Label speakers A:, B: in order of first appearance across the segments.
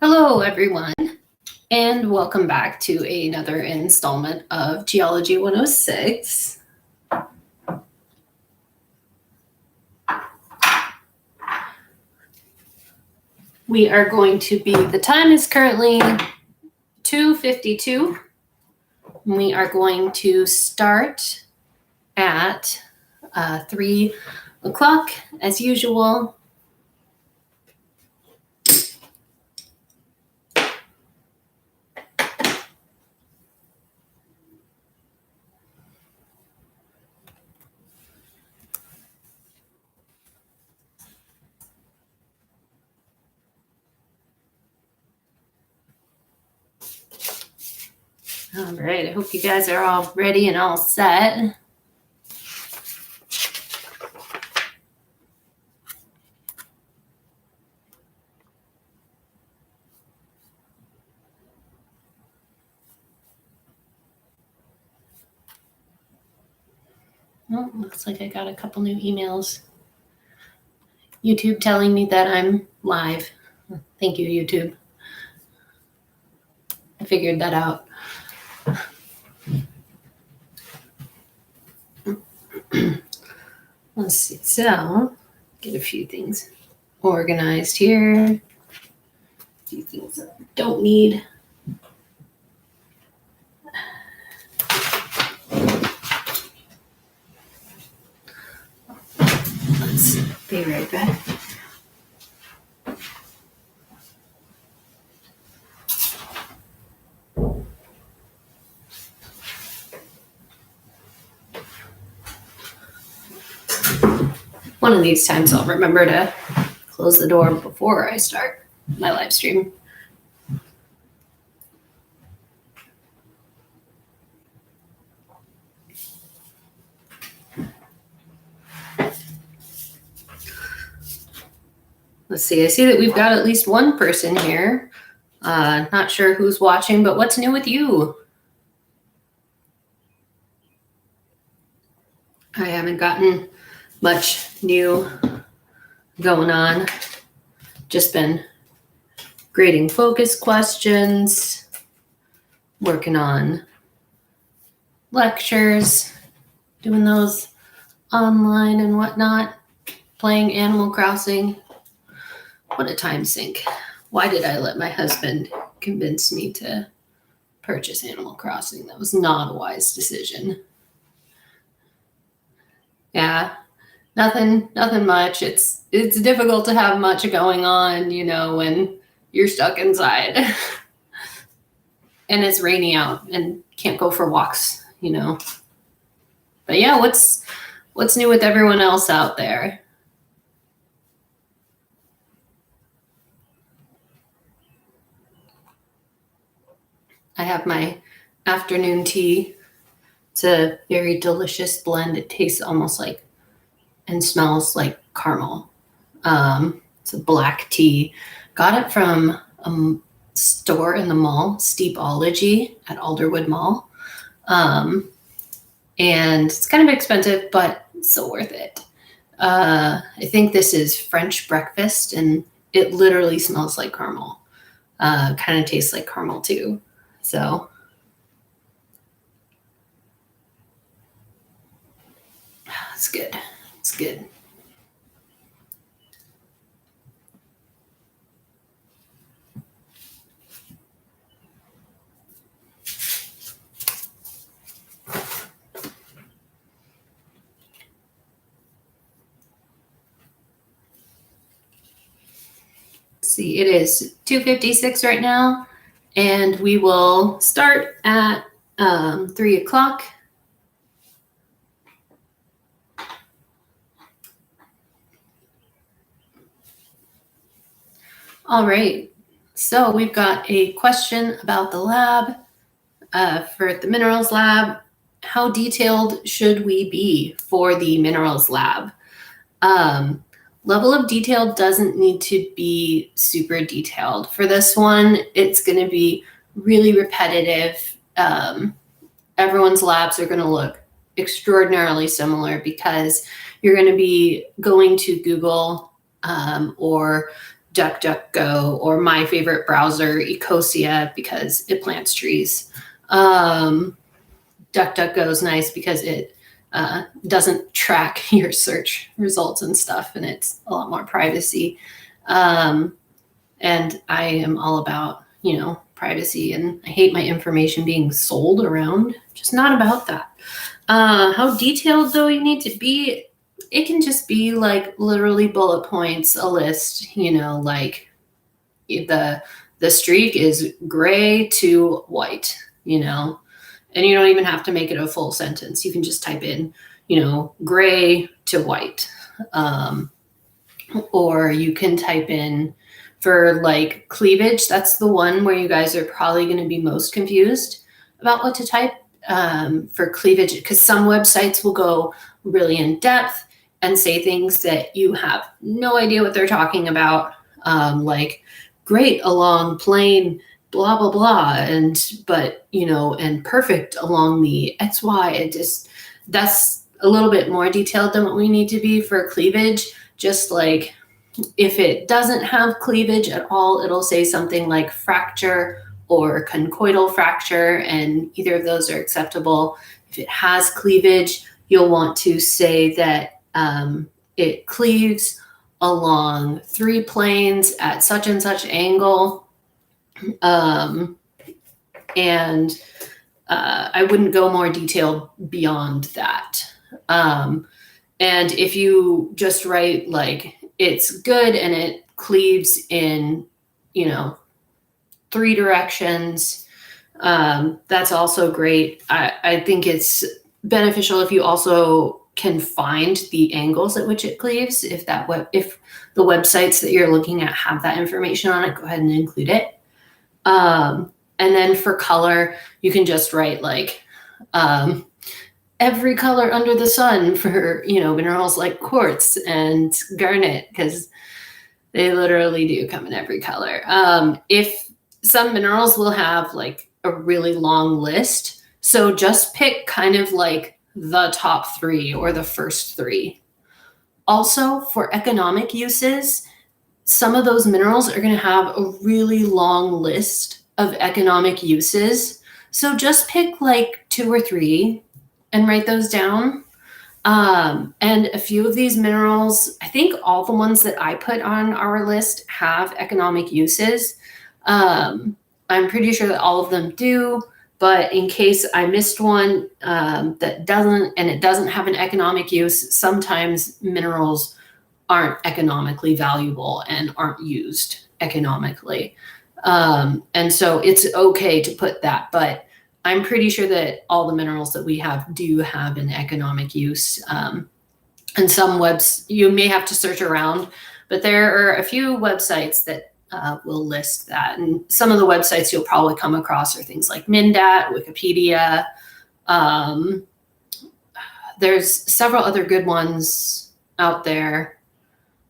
A: Hello, everyone, and welcome back to another installment of Geology 106. We are going to be, the time is currently 2:52. We are going to start at 3 o'clock as usual. All right, I hope you guys are all ready and all set. Oh, looks like I got a couple new emails. YouTube telling me that I'm live. Thank you, YouTube. I figured that out. Let's see. So, get a few things organized here. A few things that I don't need. Let's be right back. One of these times I'll remember to close the door before I start my live stream. Let's see, I see that we've got at least one person here. Not sure who's watching, but what's new with you? I haven't gotten much new going on. Just been grading focus questions, working on lectures, doing those online and whatnot, playing Animal Crossing. What a time sink. Why did I let my husband convince me to purchase Animal Crossing? That was not a wise decision. Yeah, nothing much. It's difficult to have much going on, when you're stuck inside. And it's rainy out and can't go for walks, But yeah, what's new with everyone else out there? I have my afternoon tea. It's a very delicious blend. It tastes almost like and smells like caramel. It's a black tea. Got it from a store in the mall, Steepology at Alderwood Mall. And it's kind of expensive, but it's so worth it. I think this is French breakfast, and it literally smells like caramel. Kind of tastes like caramel too. So it's good. It's good. See, it is 2:56 right now, and we will start at 3 o'clock. All right, so we've got a question about the lab for the minerals lab. How detailed should we be for the minerals lab? Level of detail doesn't need to be super detailed. For this one, it's going to be really repetitive. Everyone's labs are going to look extraordinarily similar because you're going to be going to Google or DuckDuckGo, or my favorite browser, Ecosia, because it plants trees. DuckDuckGo is nice because it doesn't track your search results and stuff, and it's a lot more privacy. And I am all about, privacy, and I hate my information being sold around. Just not about that. How detailed though you need to be? It can just be like literally bullet points, a list, like the streak is gray to white, and you don't even have to make it a full sentence. You can just type in, gray to white. Or you can type in for like cleavage. That's the one where you guys are probably going to be most confused about what to type for cleavage, because some websites will go really in depth and say things that you have no idea what they're talking about, like great along plane, blah, blah, blah, and perfect along the XY. That's a little bit more detailed than what we need to be for cleavage. Just like if it doesn't have cleavage at all, it'll say something like fracture or conchoidal fracture, and either of those are acceptable. If it has cleavage, you'll want to say that it cleaves along 3 planes at such and such angle. And I wouldn't go more detailed beyond that. And if you just write like it's good and it cleaves in, 3 directions, that's also great. I think it's beneficial if you also can find the angles at which it cleaves. If the websites that you're looking at have that information on it, go ahead and include it. And then for color, you can just write like every color under the sun for, minerals like quartz and garnet, because they literally do come in every color. If some minerals will have like a really long list, so just pick kind of like the top 3 or the first 3. Also, for economic uses, some of those minerals are going to have a really long list of economic uses. So just pick like 2 or 3 and write those down. And a few of these minerals, I think all the ones that I put on our list have economic uses. I'm pretty sure that all of them do, but in case I missed one that doesn't, and it doesn't have an economic use, sometimes minerals aren't economically valuable and aren't used economically. And so it's okay to put that, but I'm pretty sure that all the minerals that we have do have an economic use. And some webs, you may have to search around, but there are a few websites that will list that. And some of the websites you'll probably come across are things like Mindat, Wikipedia. There's several other good ones out there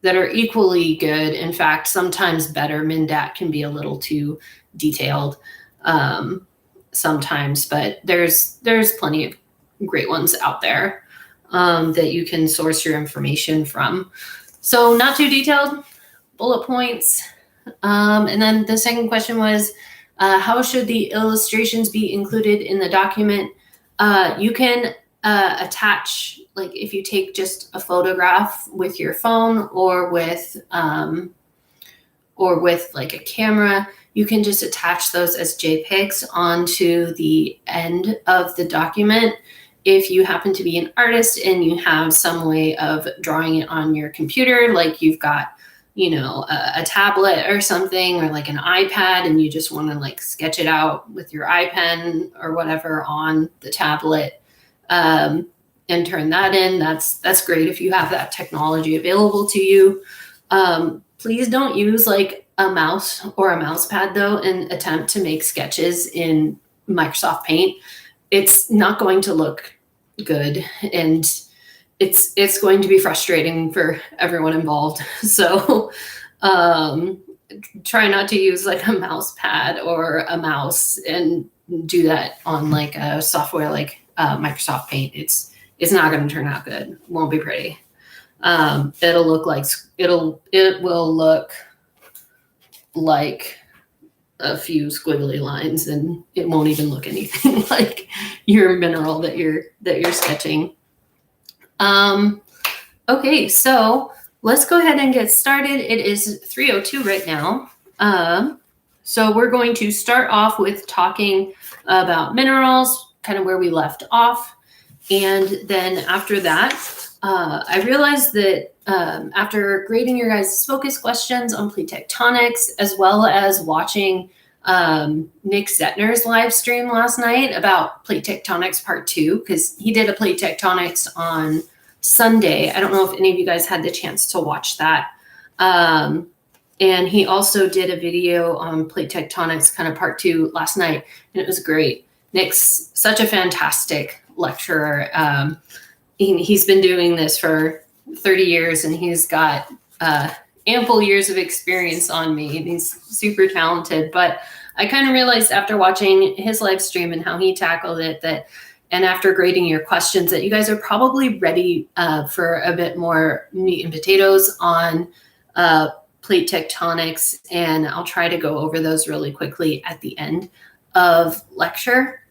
A: that are equally good. In fact, sometimes better. Mindat can be a little too detailed sometimes, but there's plenty of great ones out there that you can source your information from. So not too detailed, bullet points. And then the second question was, how should the illustrations be included in the document? You can attach, like if you take just a photograph with your phone or with like a camera, you can just attach those as JPEGs onto the end of the document. If you happen to be an artist and you have some way of drawing it on your computer, like you've got, a tablet or something, or like an iPad, and you just want to like sketch it out with your iPen or whatever on the tablet, and turn that in, that's great if you have that technology available to you. Please don't use like a mouse or a mouse pad though and attempt to make sketches in Microsoft Paint. It's not going to look good, and it's going to be frustrating for everyone involved. So try not to use like a mouse pad or a mouse and do that on like a software like Microsoft Paint. It's not going to turn out good. It won't be pretty. It will look like a few squiggly lines, and it won't even look anything like your mineral that you're sketching. Okay, so let's go ahead and get started. It is 3:02 right now. So we're going to start off with talking about minerals, kind of where we left off. And then after that, I realized that after grading your guys' focus questions on plate tectonics, as well as watching Nick Zettner's live stream last night about plate tectonics part 2, because he did a plate tectonics on Sunday. I don't know if any of you guys had the chance to watch that. And he also did a video on plate tectonics, kind of part 2 last night, and it was great. Nick's such a fantastic lecturer. He's been doing this for 30 years, and he's got ample years of experience on me, and he's super talented. But I kind of realized after watching his live stream and how he tackled it and after grading your questions, that you guys are probably ready for a bit more meat and potatoes on plate tectonics, and I'll try to go over those really quickly at the end of lecture.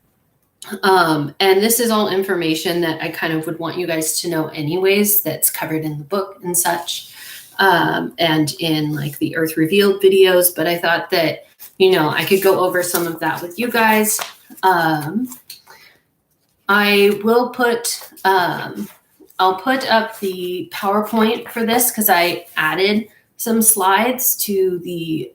A: And this is all information that I kind of would want you guys to know anyways, that's covered in the book and such, and in like the Earth Revealed videos. But I thought that, I could go over some of that with you guys. I will I'll put up the PowerPoint for this because I added some slides to the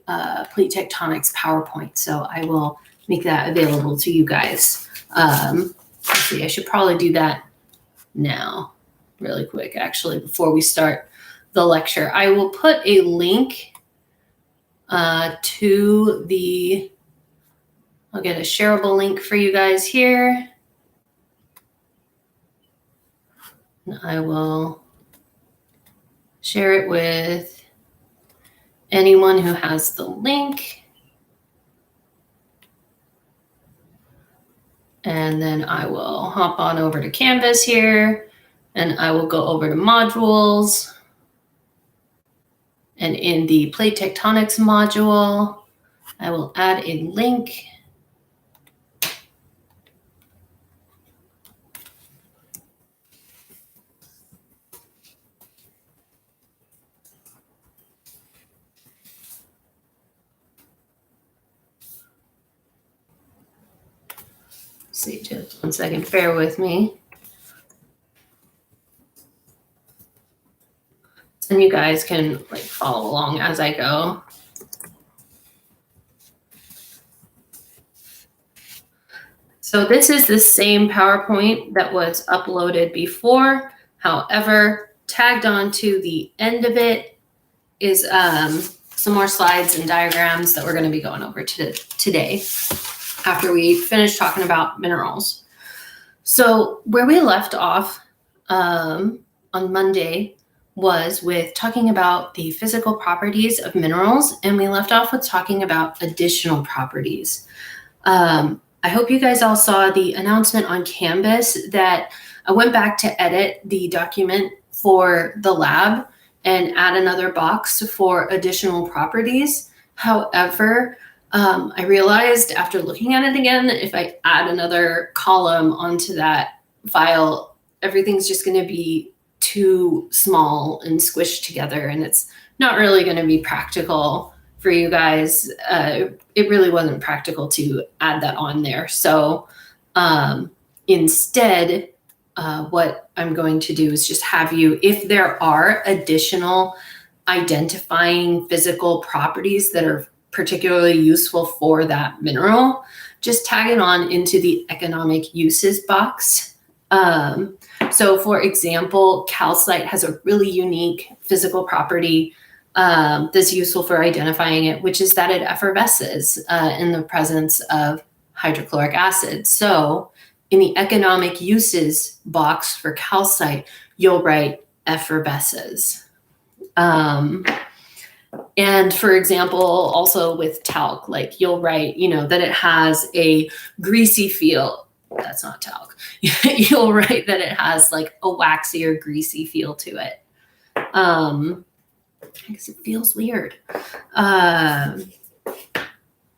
A: plate tectonics PowerPoint. So I will make that available to you guys. Let's see, I should probably do that now really quick, actually, before we start the lecture. I will put a link to I'll get a shareable link for you guys here. And I will share it with anyone who has the link. And then I will hop on over to Canvas here, and I will go over to modules. And in the plate tectonics module, I will add a link. See, just 1 second, bear with me. And you guys can follow along as I go. So this is the same PowerPoint that was uploaded before. However, tagged on to the end of it is some more slides and diagrams that we're going to be going over today after we finish talking about minerals. So where we left off on Monday was with talking about the physical properties of minerals, and we left off with talking about additional properties. I hope you guys all saw the announcement on Canvas that I went back to edit the document for the lab and add another box for additional properties. However, I realized after looking at it again, that if I add another column onto that file, everything's just going to be too small and squished together, and it's not really going to be practical for you guys. It really wasn't practical to add that on there. So instead, what I'm going to do is just have you, if there are additional identifying physical properties that are particularly useful for that mineral, just tag it on into the economic uses box. So for example, calcite has a really unique physical property that's useful for identifying it, which is that it effervesces in the presence of hydrochloric acid. So in the economic uses box for calcite, you'll write effervesces. And for example, also with talc, you'll write, that it has a greasy feel. That's not talc. You'll write that it has a waxy or greasy feel to it. I guess it feels weird.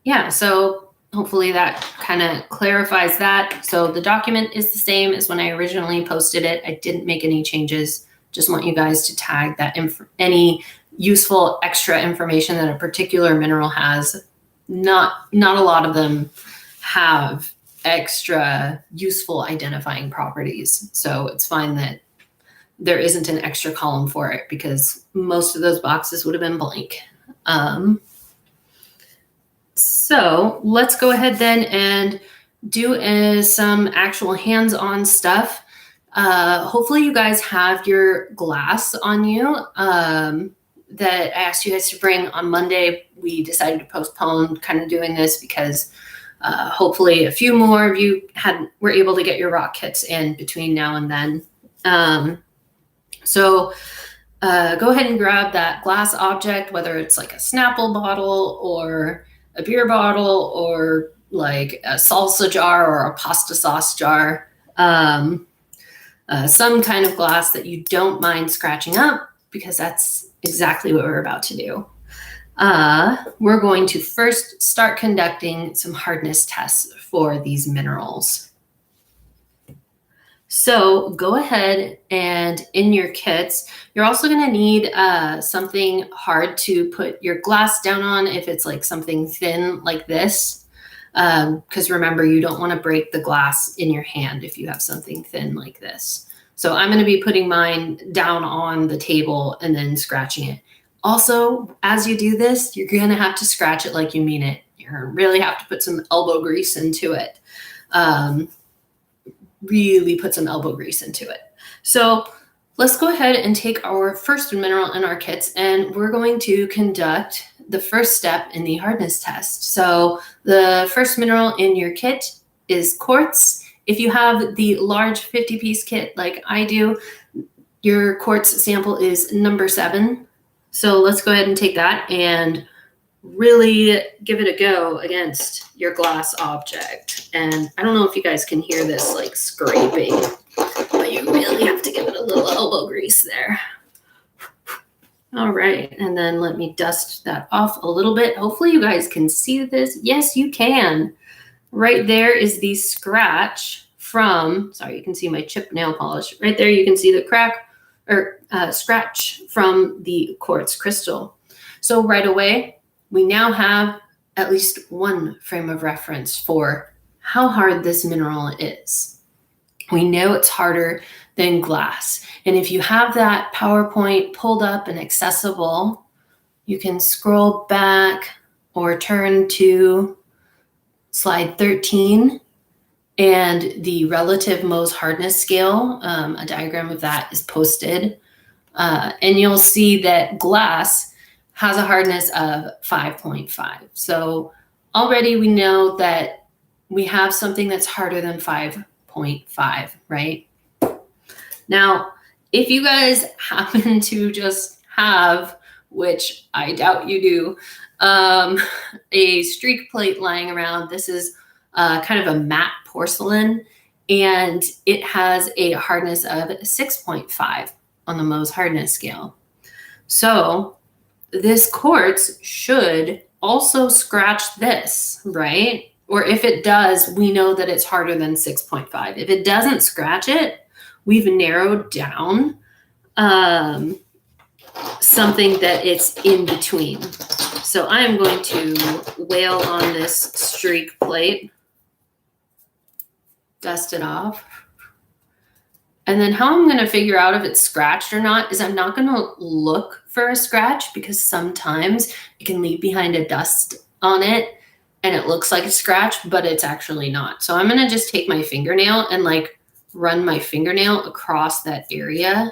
A: yeah, so hopefully that kind of clarifies that. So the document is the same as when I originally posted it. I didn't make any changes. Just want you guys to tag that any useful extra information that a particular mineral has. Not a lot of them have extra useful identifying properties. So it's fine that there isn't an extra column for it because most of those boxes would have been blank. So let's go ahead then and do some actual hands-on stuff. Hopefully you guys have your glass on you that I asked you guys to bring on Monday. We decided to postpone kind of doing this because hopefully a few more of you were able to get your rock kits in between now and then. So go ahead and grab that glass object, whether it's like a Snapple bottle or a beer bottle or like a salsa jar or a pasta sauce jar. Some kind of glass that you don't mind scratching up, because that's exactly what we're about to do. We're going to first start conducting some hardness tests for these minerals. So go ahead and in your kits, you're also going to need something hard to put your glass down on if it's like something thin like this. Because remember, you don't want to break the glass in your hand if you have something thin like this. So I'm going to be putting mine down on the table and then scratching it. Also, as you do this, you're going to have to scratch it like you mean it. You're going to really have to put some elbow grease into it. Really put some elbow grease into it. So let's go ahead and take our first mineral in our kits, and we're going to conduct the first step in the hardness test. So the first mineral in your kit is quartz. If you have the large 50-piece kit like I do, your quartz sample is number 7. So let's go ahead and take that and really give it a go against your glass object. And I don't know if you guys can hear this like scraping, but you really have to give it a little elbow grease there. All right, and then let me dust that off a little bit. Hopefully you guys can see this. Yes, you can. Right there is the scratch from, sorry, you can see my chipped nail polish. Right there you can see the crack or scratch from the quartz crystal. So right away, we now have at least one frame of reference for how hard this mineral is. We know it's harder than glass. And if you have that PowerPoint pulled up and accessible, you can scroll back or turn to slide 13 and the relative Mohs hardness scale. A diagram of that is posted. And you'll see that glass has a hardness of 5.5. So already we know that we have something that's harder than 5.5, right? Now, if you guys happen to just have, which I doubt you do, a streak plate lying around, this is kind of a matte porcelain, and it has a hardness of 6.5 on the Mohs hardness scale. So this quartz should also scratch this, right? Or if it does, we know that it's harder than 6.5. If it doesn't scratch it, we've narrowed down something that it's in between. So I am going to whale on this streak plate, dust it off. And then how I'm going to figure out if it's scratched or not is I'm not going to look for a scratch, because sometimes it can leave behind a dust on it and it looks like a scratch, but it's actually not. So I'm going to just take my fingernail and like run my fingernail across that area.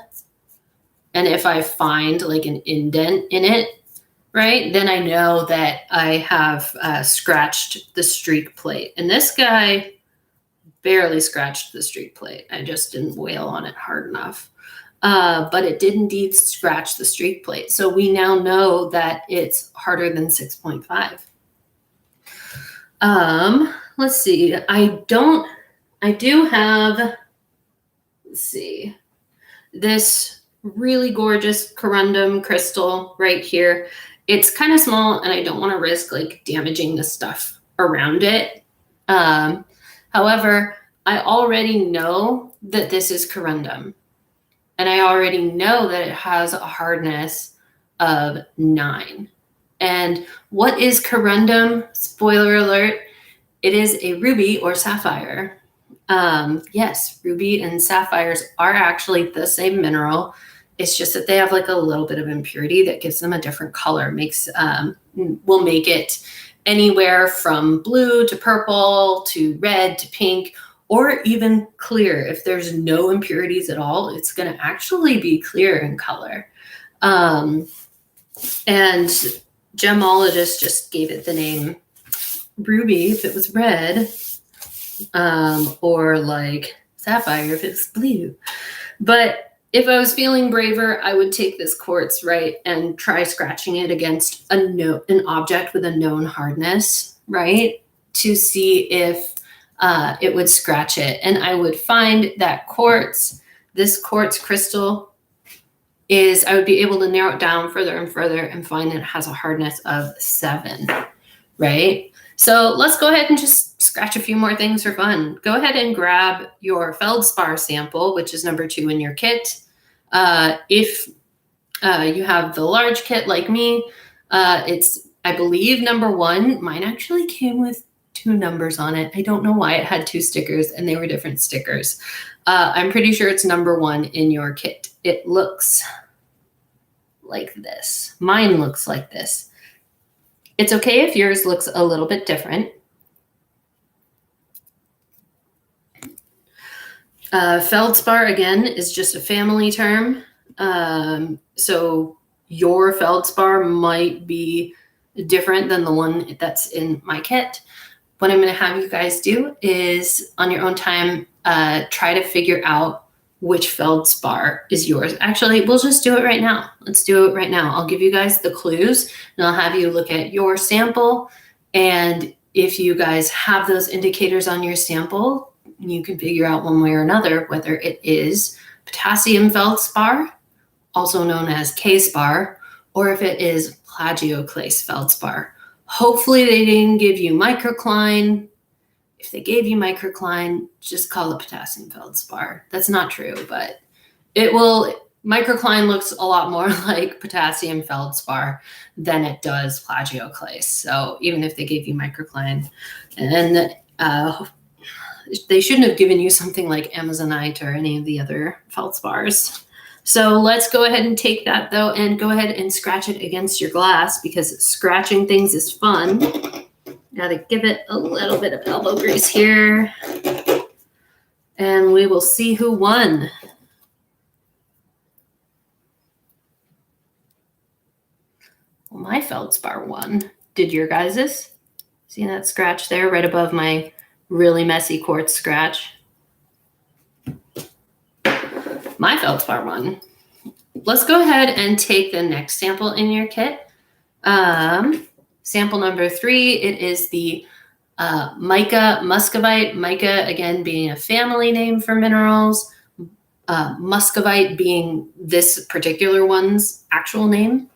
A: And if I find like an indent in it, right, then I know that I have scratched the streak plate. And this guy barely scratched the streak plate. I just didn't whale on it hard enough. But it did indeed scratch the streak plate. So we now know that it's harder than 6.5. Let's see. I do have, let's see, this really gorgeous corundum crystal right here. it's kind of small and I don't want to risk like damaging the stuff around it. However, I already know that this is corundum, and I already know that it has a hardness of 9. And what is corundum? Spoiler alert, it is a ruby or sapphire. Yes, ruby and sapphires are actually the same mineral. It's just that they have like a little bit of impurity that gives them a different color, will make it anywhere from blue to purple to red to pink, or even clear. If there's no impurities at all, it's going to actually be clear in color. And gemologists just gave it the name ruby if it was red, or like sapphire if it's blue. But if I was feeling braver, I would take this quartz, right, and try scratching it against an object with a known hardness, right, to see if it would scratch it. And I would find that this quartz crystal I would be able to narrow it down further and further and find that it has a hardness of 7, right? So let's go ahead and just scratch a few more things for fun. Go ahead and grab your feldspar sample, which is number 2 in your kit. If you have the large kit like me, it's, I believe, number 1. Mine actually came with 2 numbers on it. I don't know why it had 2 stickers and they were different stickers. I'm pretty sure it's number 1 in your kit. It looks like this. Mine looks like this. It's okay if yours looks a little bit different. Feldspar, again, is just a family term. So your feldspar might be different than the one that's in my kit. What I'm going to have you guys do is, on your own time, try to figure out which feldspar is yours. Actually, we'll just do it right now. Let's do it right now. I'll give you guys the clues, and I'll have you look at your sample. And if you guys have those indicators on your sample, you can figure out one way or another whether it is potassium feldspar, also known as K-spar, or if it is plagioclase feldspar. Hopefully they didn't give you microcline. If they gave you microcline, just call it potassium feldspar. That's not true, but it will. Microcline looks a lot more like potassium feldspar than it does plagioclase. So even if they gave you microcline, and they shouldn't have given you something like amazonite or any of the other feldspars. So let's go ahead and take that though, and go ahead and scratch it against your glass, because scratching things is fun. Gotta give it a little bit of elbow grease here. And we will see who won. Well, my feldspar won. Did your guys's? See that scratch there right above my really messy quartz scratch? My feldspar won. Let's go ahead and take the next sample in your kit. Sample number 3, it is the mica muscovite. Mica, again, being a family name for minerals. Muscovite being this particular one's actual name.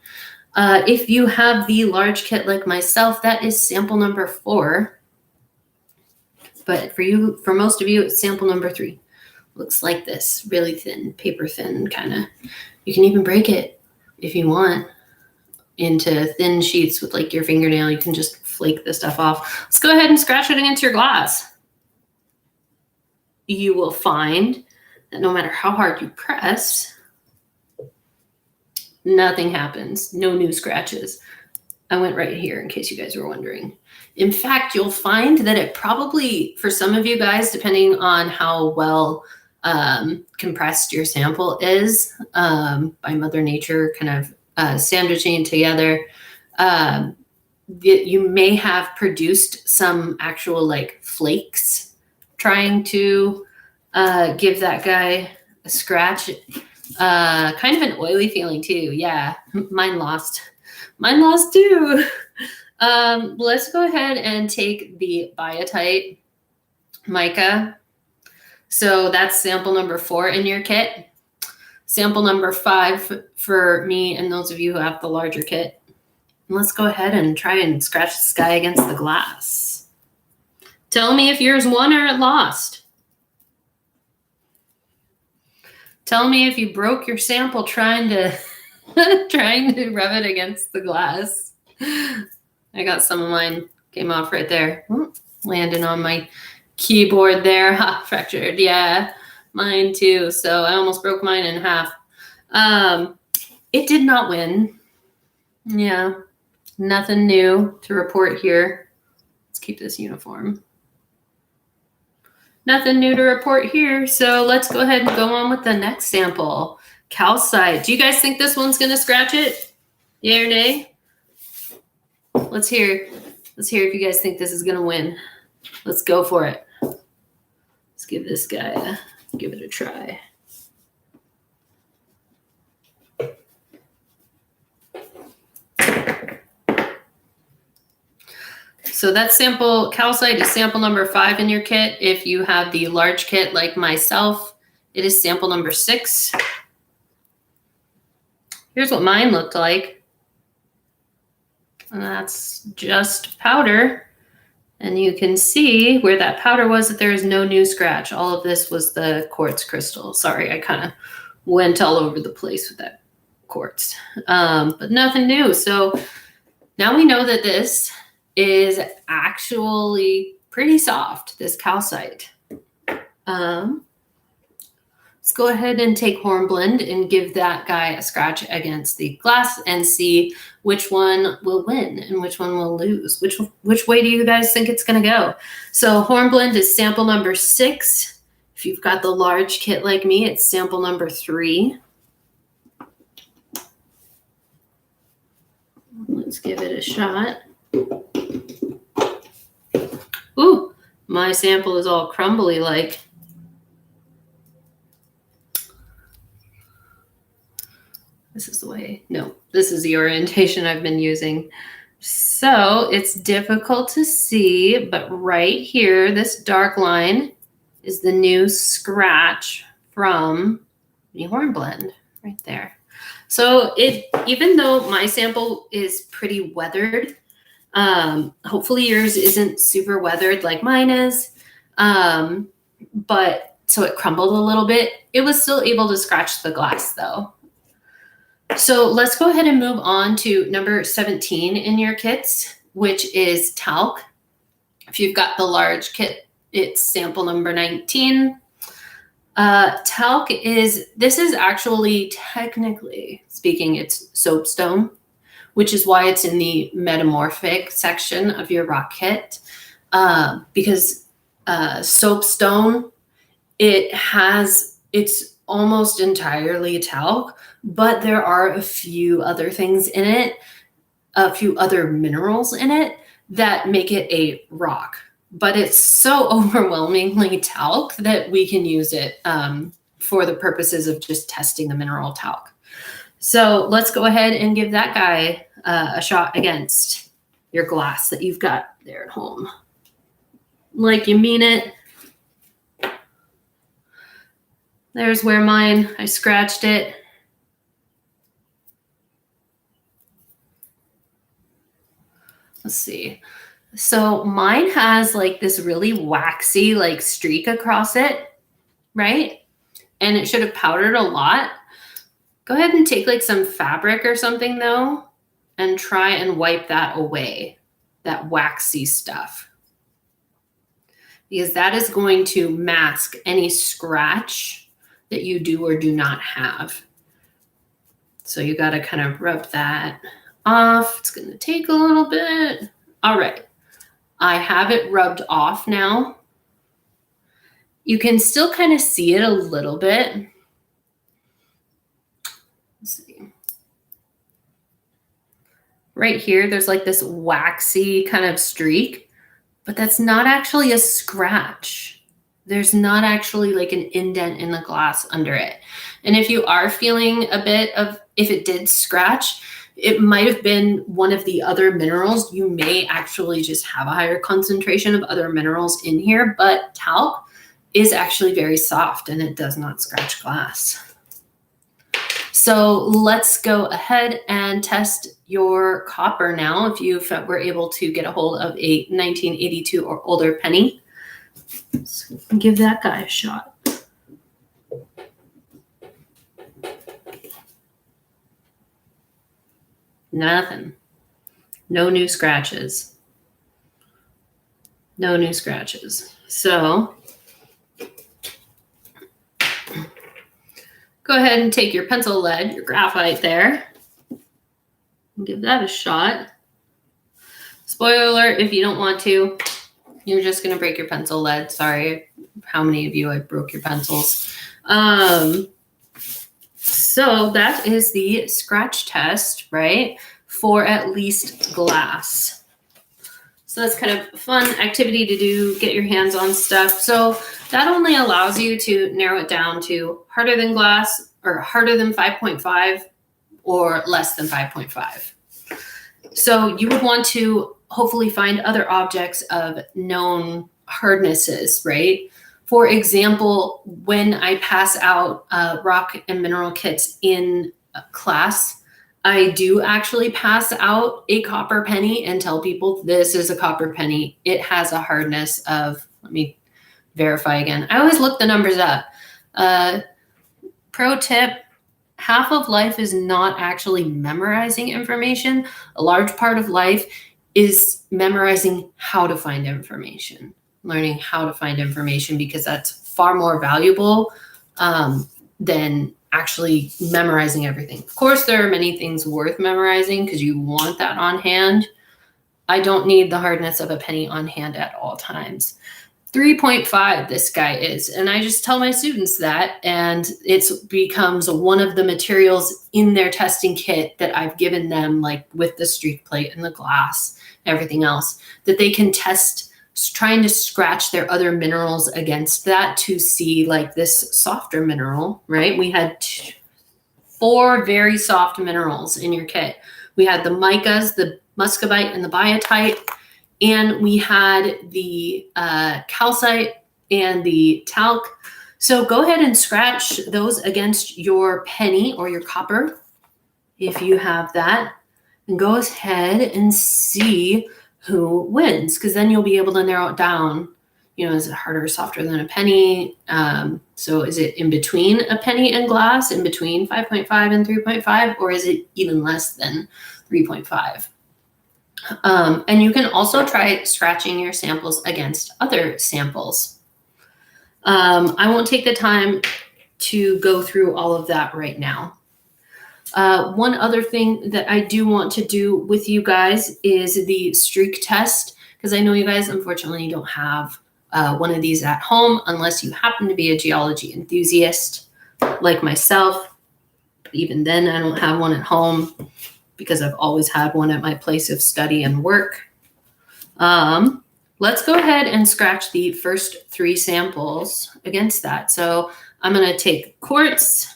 A: If you have the large kit like myself, that is sample number 4. But for most of you, it's sample number 3. Looks like this, really thin, paper thin kind of. You can even break it if you want into thin sheets with like your fingernail. You can just flake the stuff off. Let's go ahead and scratch it against your glass. You will find that no matter how hard you press, nothing happens. No new scratches. I went right here in case you guys were wondering. In fact, you'll find that it probably, for some of you guys, depending on how well compressed your sample is, by Mother Nature kind of sandwiching together, you may have produced some actual like flakes trying to give that guy a scratch. Kind of an oily feeling too. Yeah, mine lost too. Let's go ahead and take the biotite mica. So that's sample number 4 in your kit. Sample number 5 for me and those of you who have the larger kit. let's go ahead and try and scratch this guy against the glass. Tell me if yours won or it lost. Tell me if you broke your sample trying to rub it against the glass. I got some of mine came off right there. Landing on my keyboard there. Ha, fractured. Yeah, mine too. So I almost broke mine in half. It did not win. Yeah, nothing new to report here. Let's keep this uniform. Nothing new to report here. So let's go ahead and go on with the next sample. Calcite. Do you guys think this one's going to scratch it? Yay or nay? Let's hear if you guys think this is going to win. Let's go for it. Let's give this guy give it a try. So that sample, calcite is sample number 5 in your kit. If you have the large kit like myself, it is sample number 6. Here's what mine looked like. And that's just powder. And you can see where that powder was that there is no new scratch. All of this was the quartz crystal. Sorry, I kind of went all over the place with that quartz. But nothing new. So now we know that this is actually pretty soft, this calcite. Let's go ahead and take hornblende and give that guy a scratch against the glass and see which one will win and which one will lose. Which way do you guys think it's going to go? So hornblende is sample number 6. If you've got the large kit like me, it's sample number 3. Let's give it a shot. Ooh, my sample is all crumbly like. This is the way, no, this is the orientation I've been using. So it's difficult to see, but right here, this dark line is the new scratch from the hornblende right there. So even though my sample is pretty weathered, hopefully yours isn't super weathered like mine is. But so it crumbled a little bit. It was still able to scratch the glass though. So let's go ahead and move on to number 17 in your kits, which is talc. If you've got the large kit, it's sample number 19. Talc this is actually technically speaking, it's soapstone, which is why it's in the metamorphic section of your rock kit. Because soapstone, it's almost entirely talc, but there are a few other things in it, a few other minerals in it that make it a rock. But it's so overwhelmingly talc that we can use it for the purposes of just testing the mineral talc. So let's go ahead and give that guy a shot against your glass that you've got there at home. Like you mean it. There's where I scratched it. Let's see. So mine has like this really waxy like streak across it, right? And it should have powdered a lot. Go ahead and take like some fabric or something though, and try and wipe that away, that waxy stuff. Because that is going to mask any scratch that you do or do not have. So you got to kind of rub that off. It's going to take a little bit. All right. I have it rubbed off now. You can still kind of see it a little bit. Let's see. Right here, there's like this waxy kind of streak, but that's not actually a scratch. There's not actually like an indent in the glass under it. And if you are feeling a bit of, if it did scratch, it might have been one of the other minerals. You may actually just have a higher concentration of other minerals in here, but talc is actually very soft and it does not scratch glass. So let's go ahead and test your copper now if you were able to get a hold of a 1982 or older penny. Let's give that guy a shot. Nothing. No new scratches. No new scratches. So go ahead and take your pencil lead, your graphite there, and give that a shot. Spoiler alert, if you don't want to, you're just going to break your pencil lead. Sorry, how many of you I broke your pencils. So that is the scratch test, right, for at least glass. So that's kind of a fun activity to do, get your hands on stuff. So that only allows you to narrow it down to harder than glass or harder than 5.5 or less than 5.5. So you would want to hopefully find other objects of known hardnesses, right? For example, when I pass out rock and mineral kits in class, I do actually pass out a copper penny and tell people this is a copper penny. It has a hardness of, let me verify again. I always look the numbers up. Pro tip, half of life is not actually memorizing information. A large part of life is memorizing how to find information, learning how to find information, because that's far more valuable than actually memorizing everything. Of course, there are many things worth memorizing because you want that on hand. I don't need the hardness of a penny on hand at all times. 3.5 this guy is, and I just tell my students that, and it becomes one of the materials in their testing kit that I've given them, like with the streak plate and the glass, everything else, that they can test, trying to scratch their other minerals against that to see, like this softer mineral, right? We had 4 very soft minerals in your kit. We had the micas, the muscovite, and the biotite. And we had the calcite and the talc. So go ahead and scratch those against your penny or your copper, if you have that, and go ahead and see who wins, because then you'll be able to narrow it down. You know, is it harder or softer than a penny? So is it in between a penny and glass, in between 5.5 and 3.5, or is it even less than 3.5? And you can also try scratching your samples against other samples. I won't take the time to go through all of that right now. One other thing that I do want to do with you guys is the streak test, because I know you guys unfortunately don't have one of these at home unless you happen to be a geology enthusiast like myself. But even then, I don't have one at home, because I've always had one at my place of study and work. Let's go ahead and scratch the first 3 samples against that. So I'm going to take quartz.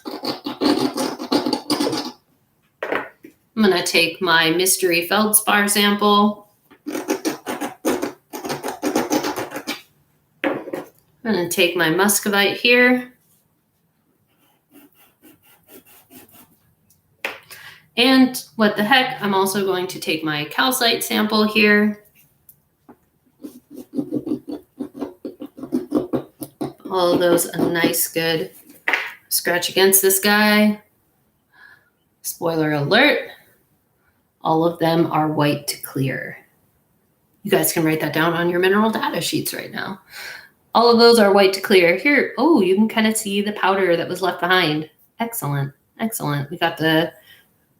A: I'm going to take my mystery feldspar sample. I'm going to take my muscovite here. And what the heck, I'm also going to take my calcite sample here. All of those a nice good scratch against this guy. Spoiler alert, all of them are white to clear. You guys can write that down on your mineral data sheets right now. All of those are white to clear. Here, oh, you can kind of see the powder that was left behind. Excellent, excellent. We got the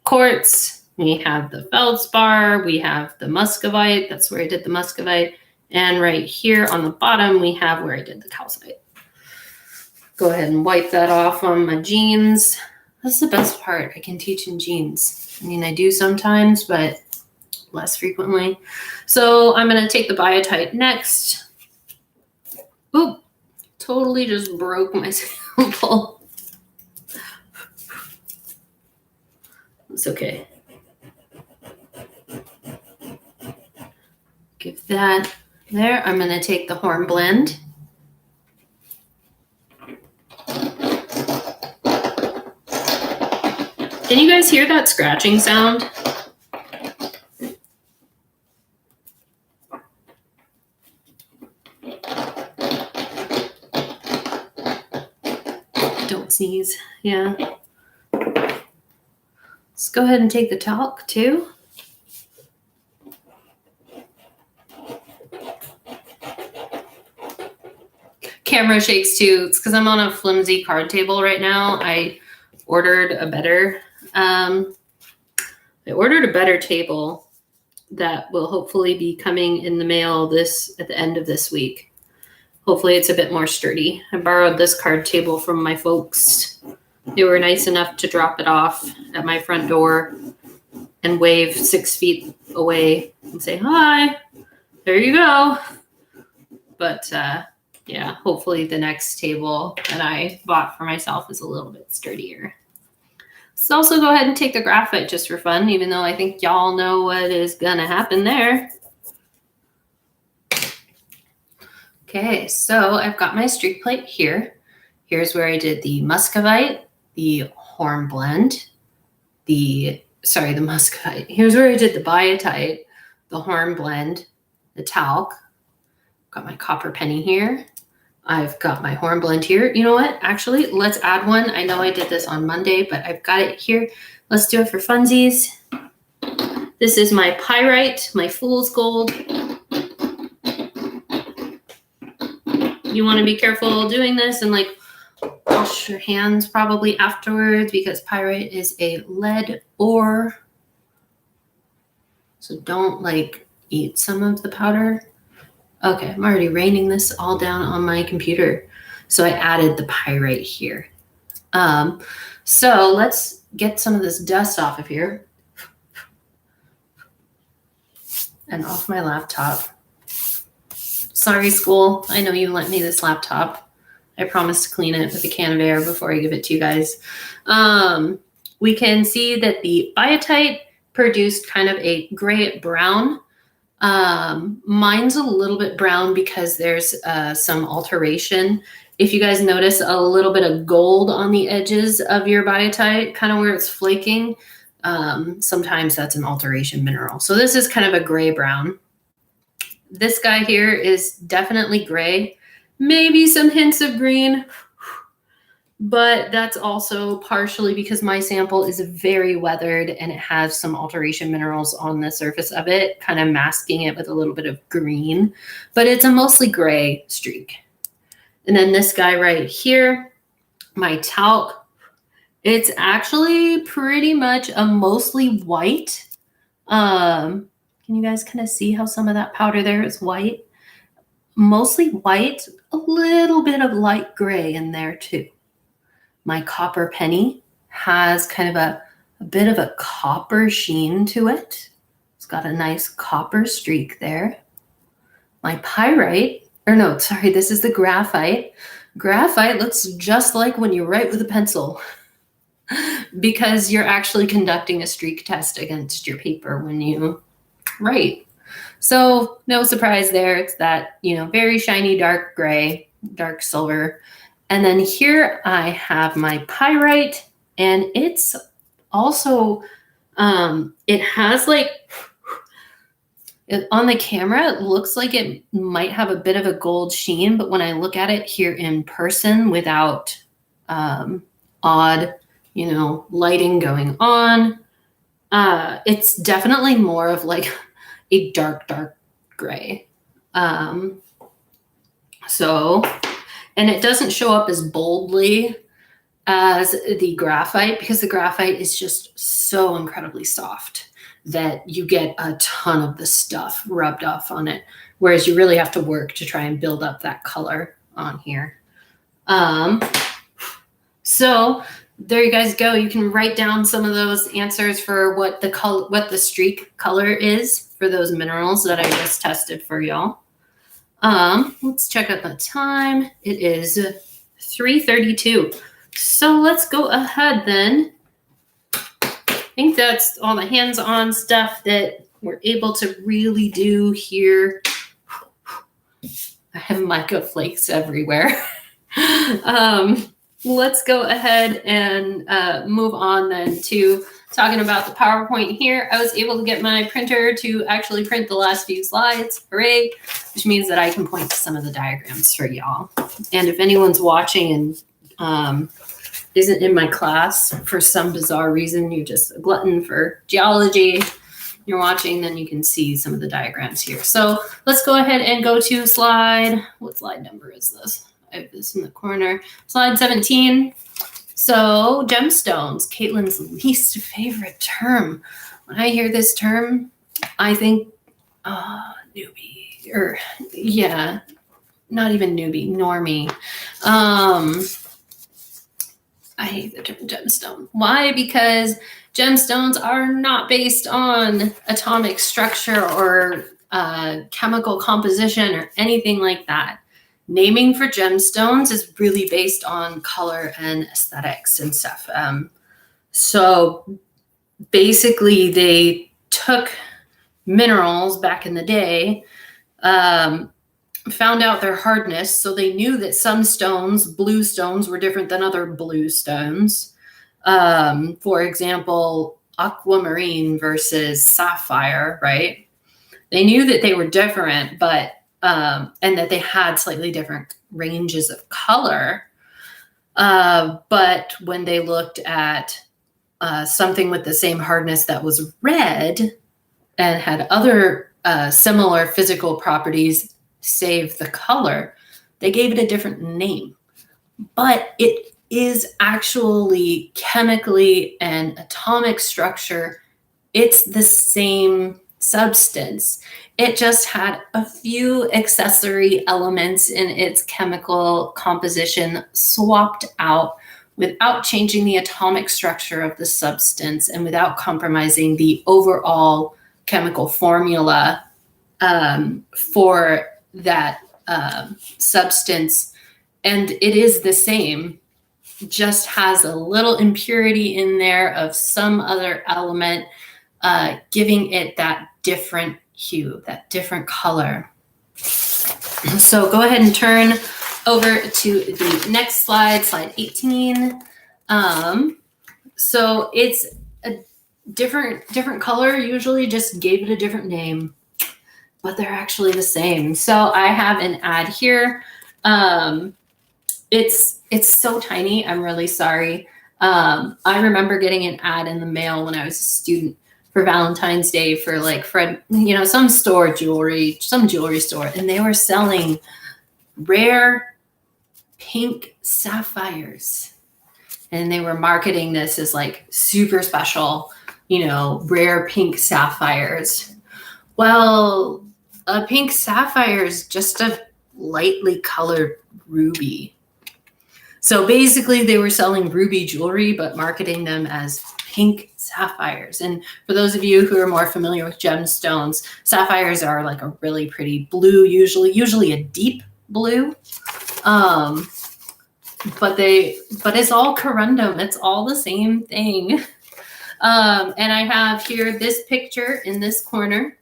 A: quartz, we have the feldspar, we have the muscovite, that's where I did the muscovite, and right here on the bottom we have where I did the calcite. Go ahead and wipe that off on my jeans. That's the best part, I can teach in jeans. I mean, I do sometimes, but less frequently. So I'm going to take the biotite next. Oop, totally just broke my sample. It's okay. Give that there. I'm going to take the hornblende. Can you guys hear that scratching sound? Don't sneeze. Yeah. Let's go ahead and take the talc too. Camera shakes too. It's because I'm on a flimsy card table right now. I ordered a better table that will hopefully be coming in the mail at the end of this week. Hopefully it's a bit more sturdy. I borrowed this card table from my folks. They were nice enough to drop it off at my front door and wave 6 feet away and say, hi, there you go. But yeah, hopefully the next table that I bought for myself is a little bit sturdier. Let's also go ahead and take the graphite just for fun, even though I think y'all know what is gonna happen there. Okay, so I've got my streak plate here. Here's where I did the muscovite, the hornblende, the muscovite. Here's where I did the biotite, the hornblende, the talc. Got my copper penny here. I've got my hornblende here. You know what? Actually, let's add one. I know I did this on Monday, but I've got it here. Let's do it for funsies. This is my pyrite, my fool's gold. You want to be careful doing this and like wash your hands probably afterwards because pyrite is a lead ore. So don't like eat some of the powder. Okay, I'm already raining this all down on my computer. So I added the pyrite here. So let's get some of this dust off of here and off my laptop. Sorry, school. I know you lent me this laptop. I promised to clean it with a can of air before I give it to you guys. We can see that the biotite produced kind of a gray brown. Mine's a little bit brown because there's some alteration. If you guys notice a little bit of gold on the edges of your biotite, kind of where it's flaking, sometimes that's an alteration mineral. So this is kind of a gray brown. This guy here is definitely gray, maybe some hints of green, but that's also partially because my sample is very weathered and it has some alteration minerals on the surface of it, kind of masking it with a little bit of green, but it's a mostly gray streak. And then this guy right here, my talc, it's actually pretty much a mostly white. Can you guys kind of see how some of that powder there is white? Mostly white, a little bit of light gray in there too. My copper penny has kind of a bit of a copper sheen to it. It's got a nice copper streak there. My pyrite, or no, sorry, this is the graphite. Graphite looks just like when you write with a pencil because you're actually conducting a streak test against your paper when you write. So no surprise there. It's that, very shiny, dark gray, dark silver. And then here I have my pyrite, and it's also, it has like, on the camera, it looks like it might have a bit of a gold sheen, but when I look at it here in person without odd, lighting going on, it's definitely more of like a dark, dark gray. And it doesn't show up as boldly as the graphite because the graphite is just so incredibly soft that you get a ton of the stuff rubbed off on it, whereas you really have to work to try and build up that color on here. So there you guys go. You can write down some of those answers for what the streak color is for those minerals that I just tested for y'all. Let's check out the time. It is 3:32. So let's go ahead then. I think that's all the hands-on stuff that we're able to really do here. I have mica flakes everywhere. Let's go ahead and move on then to talking about the PowerPoint here. I was able to get my printer to actually print the last few slides. Hooray! Which means that I can point to some of the diagrams for y'all. And if anyone's watching and isn't in my class for some bizarre reason, you're just a glutton for geology, you're watching, then you can see some of the diagrams here. So let's go ahead and go to what slide number is this? I have this in the corner. Slide 17. So gemstones, Caitlin's least favorite term. When I hear this term, I think newbie, or yeah, not even newbie, normie. I hate the term gemstone. Why? Because gemstones are not based on atomic structure or chemical composition or anything like that. Naming for gemstones is really based on color and aesthetics and stuff. So basically, they took minerals back in the day, found out their hardness, so they knew that some stones, blue stones, were different than other blue stones. For example, aquamarine versus sapphire, right? They knew that they were different, but and that they had slightly different ranges of color. But when they looked at something with the same hardness that was red and had other similar physical properties, save the color, they gave it a different name. But it is actually chemically and atomic structure, it's the same substance. It just had a few accessory elements in its chemical composition swapped out without changing the atomic structure of the substance and without compromising the overall chemical formula for that substance. And it is the same, just has a little impurity in there of some other element, giving it that different hue, that different color. So go ahead and turn over to the next slide, slide 18. So it's a different color, usually just gave it a different name, but they're actually the same. So I have an ad here. It's so tiny, I'm really sorry. I remember getting an ad in the mail when I was a student for Valentine's Day for like Fred, some jewelry store, and they were selling rare pink sapphires. And they were marketing this as like super special, rare pink sapphires. Well, a pink sapphire is just a lightly colored ruby. So basically they were selling ruby jewelry, but marketing them as pink sapphires. And for those of you who are more familiar with gemstones, sapphires are like a really pretty blue, usually a deep blue. But it's all corundum. It's all the same thing. And I have here this picture in this corner,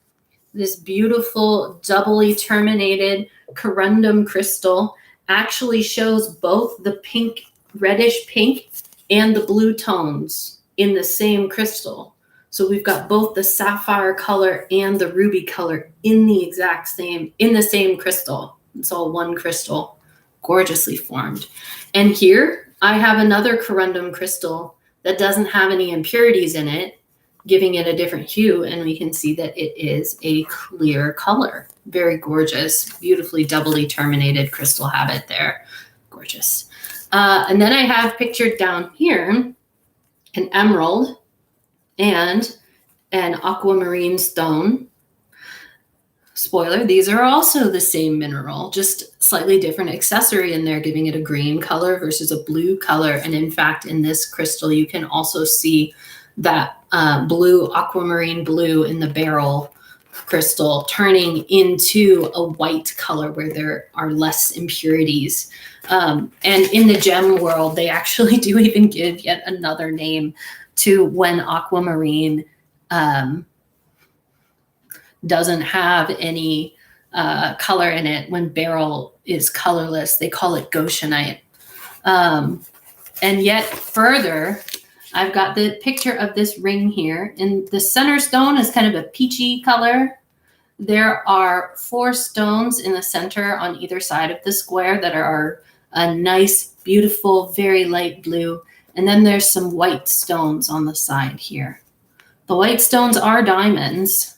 A: this beautiful doubly terminated corundum crystal actually shows both the pink, reddish pink and the blue tones in the same crystal. So we've got both the sapphire color and the ruby color in the same crystal. It's all one crystal, gorgeously formed. And here I have another corundum crystal that doesn't have any impurities in it, giving it a different hue, and we can see that it is a clear color. Very gorgeous, beautifully doubly terminated crystal habit there. Gorgeous. And then I have pictured down here an emerald and an aquamarine stone. Spoiler, these are also the same mineral, just slightly different accessory in there, giving it a green color versus a blue color. And in fact, in this crystal, you can also see that blue, aquamarine blue in the beryl crystal turning into a white color where there are less impurities. And in the gem world, they actually do even give yet another name to when aquamarine doesn't have any color in it. When beryl is colorless, they call it goshenite. And yet further, I've got the picture of this ring here, and the center stone is kind of a peachy color. There are 4 stones in the center on either side of the square that are a nice, beautiful, very light blue. And then there's some white stones on the side here. The white stones are diamonds.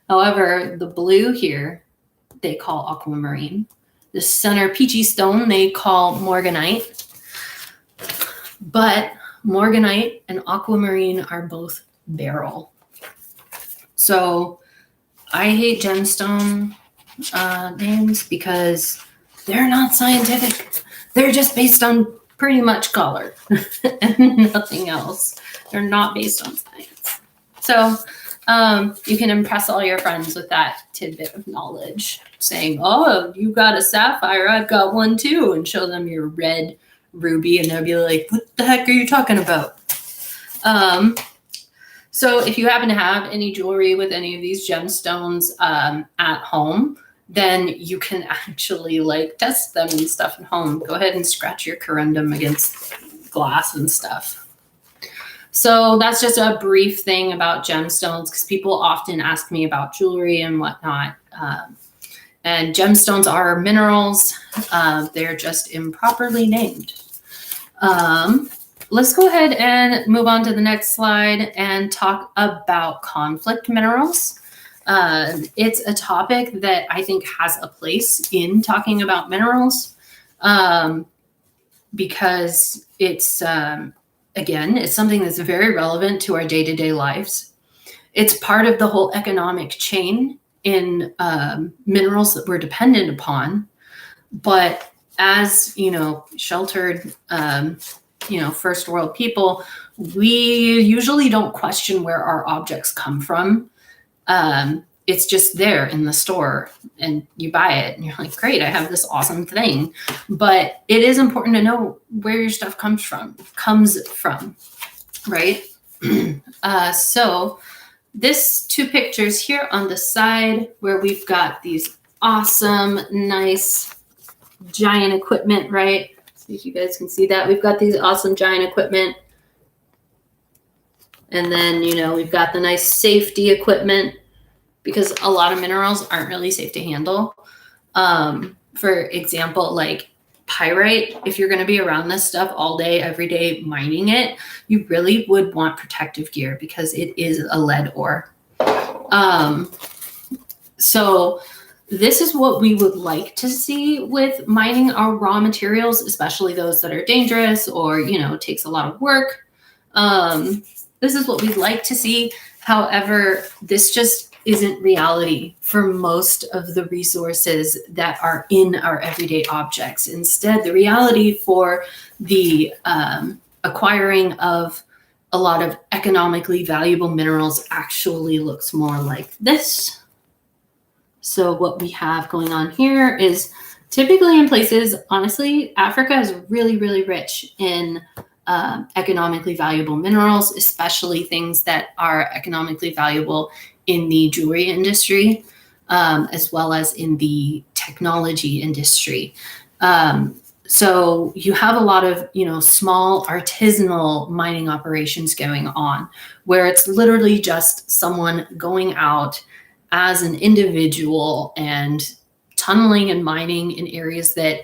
A: However, the blue here, they call aquamarine. The center peachy stone, they call morganite. But morganite and aquamarine are both beryl. So I hate gemstone names because they're not scientific. They're just based on pretty much color and nothing else. They're not based on science. So you can impress all your friends with that tidbit of knowledge, saying, oh, you got a sapphire, I've got one too, and show them your red ruby, and they'll be like, what the heck are you talking about? So if you happen to have any jewelry with any of these gemstones at home, then you can actually like test them and stuff at home. Go ahead and scratch your corundum against glass and stuff. So that's just a brief thing about gemstones, because people often ask me about jewelry and whatnot. And gemstones are minerals. They're just improperly named. Let's go ahead and move on to the next slide and talk about conflict minerals. It's a topic that I think has a place in talking about minerals because it's, again, it's something that's very relevant to our day-to-day lives. It's part of the whole economic chain in minerals that we're dependent upon. But as, sheltered, first world people, we usually don't question where our objects come from. It's just there in the store and you buy it and you're like, great, I have this awesome thing. But it is important to know where your stuff comes from, right? So this two pictures here on the side where we've got these awesome, nice, giant equipment, right? See if you guys can see that. We've got these awesome giant equipment. And then, we've got the nice safety equipment, because a lot of minerals aren't really safe to handle. For example, like pyrite, if you're going to be around this stuff all day, every day mining it, you really would want protective gear because it is a lead ore. So this is what we would like to see with mining our raw materials, especially those that are dangerous or, takes a lot of work. This is what we'd like to see. However, this just isn't reality for most of the resources that are in our everyday objects. Instead, the reality for the acquiring of a lot of economically valuable minerals actually looks more like this. So what we have going on here is typically in places, honestly, Africa is really, really rich in economically valuable minerals, especially things that are economically valuable in the jewelry industry, as well as in the technology industry. So you have a lot of, small artisanal mining operations going on where it's literally just someone going out as an individual and tunneling and mining in areas that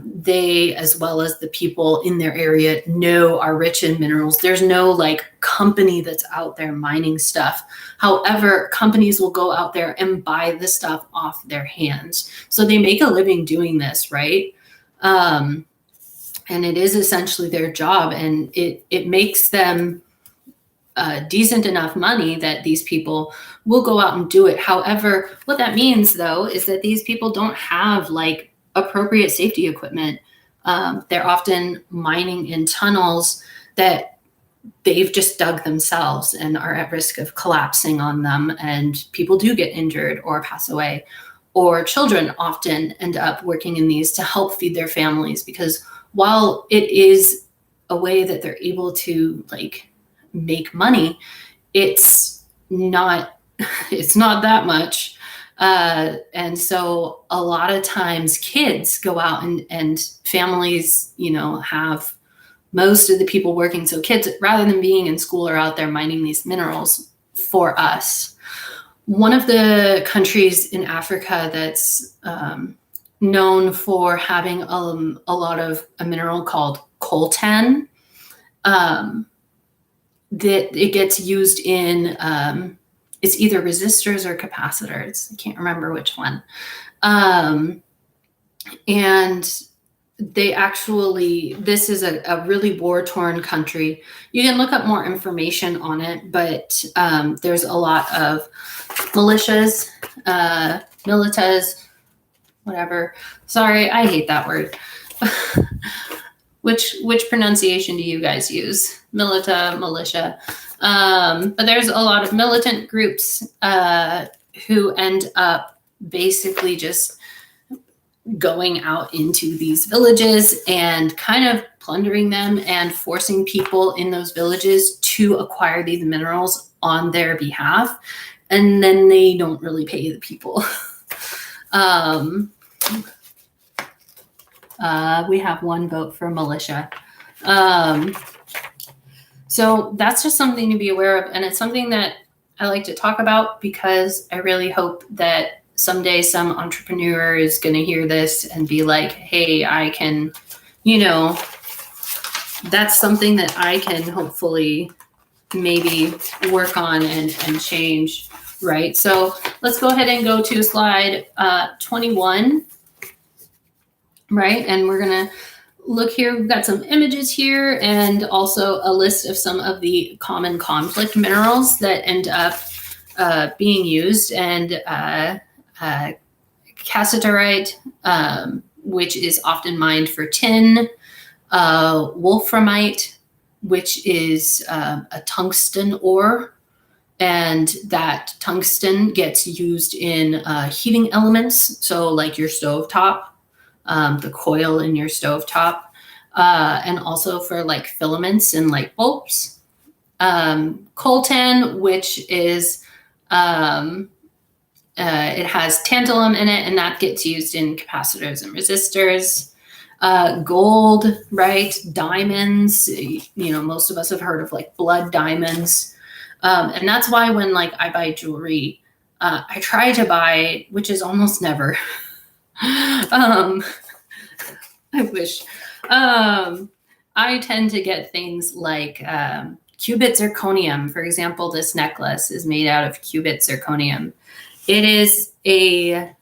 A: they, as well as the people in their area, know are rich in minerals. There's no company that's out there mining stuff. However, companies will go out there and buy the stuff off their hands. So they make a living doing this, right? And it is essentially their job, and it makes them decent enough money that these people will go out and do it. However, what that means though is that these people don't have appropriate safety equipment. They're often mining in tunnels that they've just dug themselves and are at risk of collapsing on them, and people do get injured or pass away. Or children often end up working in these to help feed their families, because while it is a way that they're able to make money, it's not that much. And so a lot of times kids go out and families, have most of the people working. So kids, rather than being in school, are out there mining these minerals for us. One of the countries in Africa that's known for having a lot of a mineral called coltan. that it gets used in, it's either resistors or capacitors. I can't remember which one. And they actually, this is a really war-torn country. You can look up more information on it, but there's a lot of militias, militas, whatever. Sorry, I hate that word. Which pronunciation do you guys use? Milita, militia. But there's a lot of militant groups who end up basically just going out into these villages and kind of plundering them and forcing people in those villages to acquire these minerals on their behalf. And then they don't really pay the people. We have one vote for militia. So that's just something to be aware of. And it's something that I like to talk about because I really hope that someday some entrepreneur is going to hear this and be like, hey, I can, that's something that I can hopefully maybe work on and change, right? So let's go ahead and go to slide 21, right? And we're going to look here. We've got some images here and also a list of some of the common conflict minerals that end up being used. And cassiterite, which is often mined for tin, wolframite, which is a tungsten ore, and that tungsten gets used in heating elements, so like your stovetop, the coil in your stovetop, and also for like filaments in light bulbs. Coltan, which is it has tantalum in it, and that gets used in capacitors and resistors. Gold, right? Diamonds, most of us have heard of like blood diamonds. And that's why when like I buy jewelry, I try to buy, which is almost never. I wish. I tend to get things like qubit zirconium. For example, this necklace is made out of qubit zirconium. It is a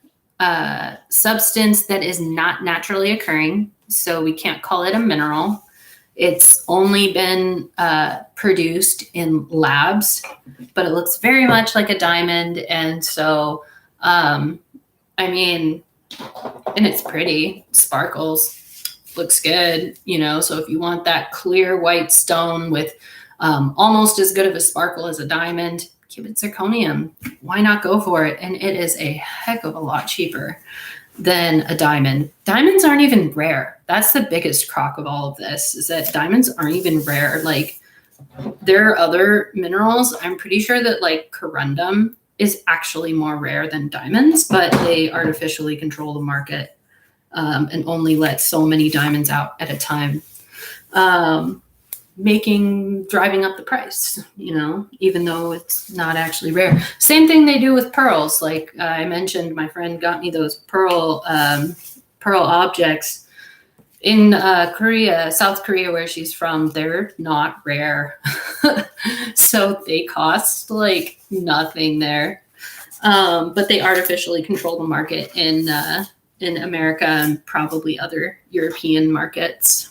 A: substance that is not naturally occurring, so we can't call it a mineral. It's only been produced in labs, but it looks very much like a diamond. And so, and it's pretty, sparkles, looks good, so if you want that clear white stone with almost as good of a sparkle as a diamond, qubit zirconium, why not go for it? And it is a heck of a lot cheaper than a diamond. Diamonds aren't even rare. That's the biggest crock of all of this, is that diamonds aren't even rare. Like, there are other minerals. I'm pretty sure that like corundum is actually more rare than diamonds, but they artificially control the market and only let so many diamonds out at a time. Driving up the price, even though it's not actually rare. Same thing they do with pearls. Like I mentioned, my friend got me those pearl objects in Korea, South Korea, where she's from. They're not rare. So they cost like nothing there. But they artificially control the market in America and probably other European markets.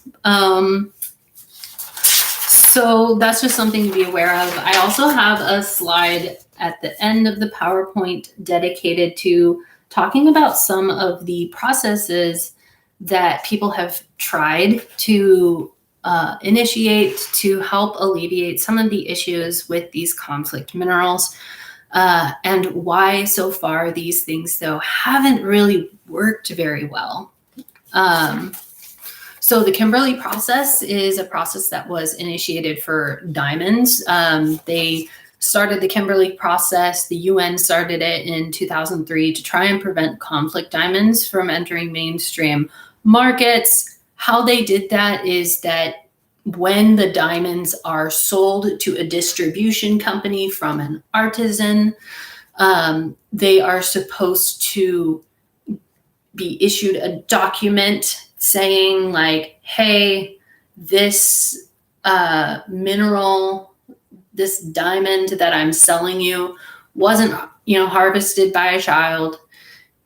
A: So that's just something to be aware of. I also have a slide at the end of the PowerPoint dedicated to talking about some of the processes that people have tried to initiate to help alleviate some of the issues with these conflict minerals, and why so far these things, though, haven't really worked very well. So the Kimberley process is a process that was initiated for diamonds. They started the Kimberley process. The UN started it in 2003 to try and prevent conflict diamonds from entering mainstream markets. How they did that is that when the diamonds are sold to a distribution company from an artisan, they are supposed to be issued a document saying like, hey, this mineral, this diamond that I'm selling you wasn't, harvested by a child.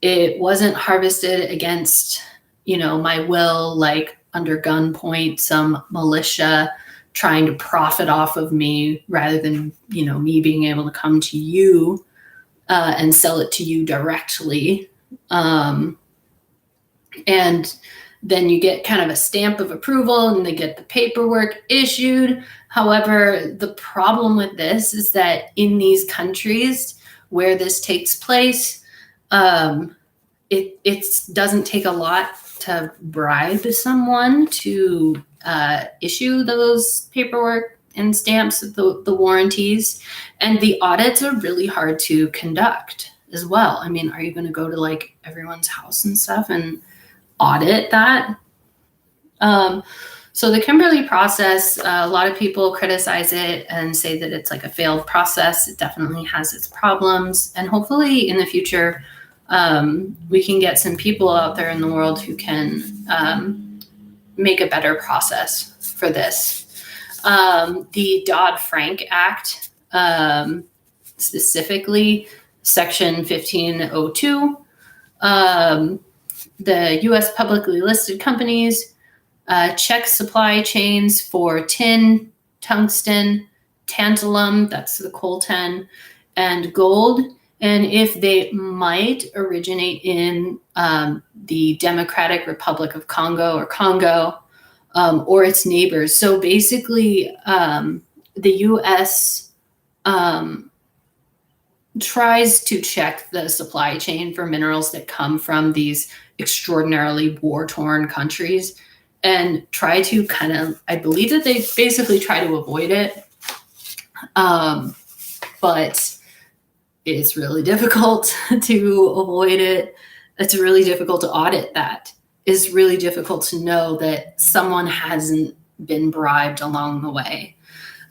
A: It wasn't harvested against, my will, like under gunpoint, some militia trying to profit off of me rather than, me being able to come to you and sell it to you directly. And then you get kind of a stamp of approval and they get the paperwork issued. However, the problem with this is that in these countries where this takes place, it doesn't take a lot to bribe someone to issue those paperwork and stamps of the warranties. And the audits are really hard to conduct as well. I mean, are you going to go to like everyone's house and stuff and audit that? So the Kimberley process, a lot of people criticize it and say that it's like a failed process. It definitely has its problems. And hopefully in the future, we can get some people out there in the world who can make a better process for this. The Dodd-Frank Act, specifically Section 1502, the U.S. publicly listed companies check supply chains for tin, tungsten, tantalum, that's the coltan, and gold. And if they might originate in the Democratic Republic of Congo or its neighbors. So basically, the U.S. Tries to check the supply chain for minerals that come from these extraordinarily war-torn countries and try to kind of, I believe that they basically try to avoid it. But it's really difficult to avoid it. It's really difficult to audit that. It's really difficult to know that someone hasn't been bribed along the way.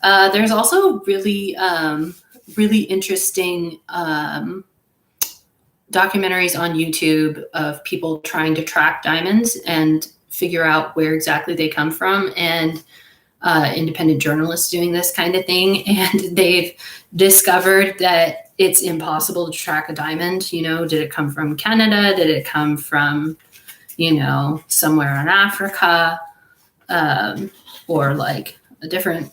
A: There's also really interesting documentaries on YouTube of people trying to track diamonds and figure out where exactly they come from, and independent journalists doing this kind of thing. And they've discovered that it's impossible to track a diamond. Did it come from Canada? Did it come from, somewhere in Africa, or like a different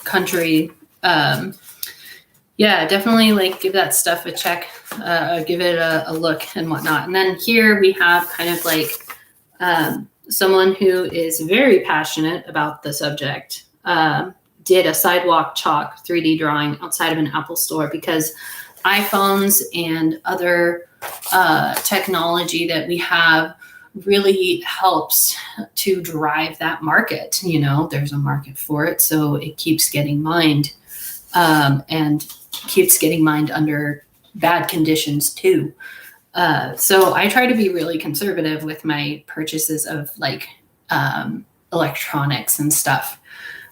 A: country? Yeah, definitely like give that stuff a check, give it a look and whatnot. And then here we have kind of like someone who is very passionate about the subject, did a sidewalk chalk 3D drawing outside of an Apple store because iPhones and other technology that we have really helps to drive that market. There's a market for it, so it keeps getting mined, and keeps getting mined under bad conditions too. So I try to be really conservative with my purchases of like electronics and stuff.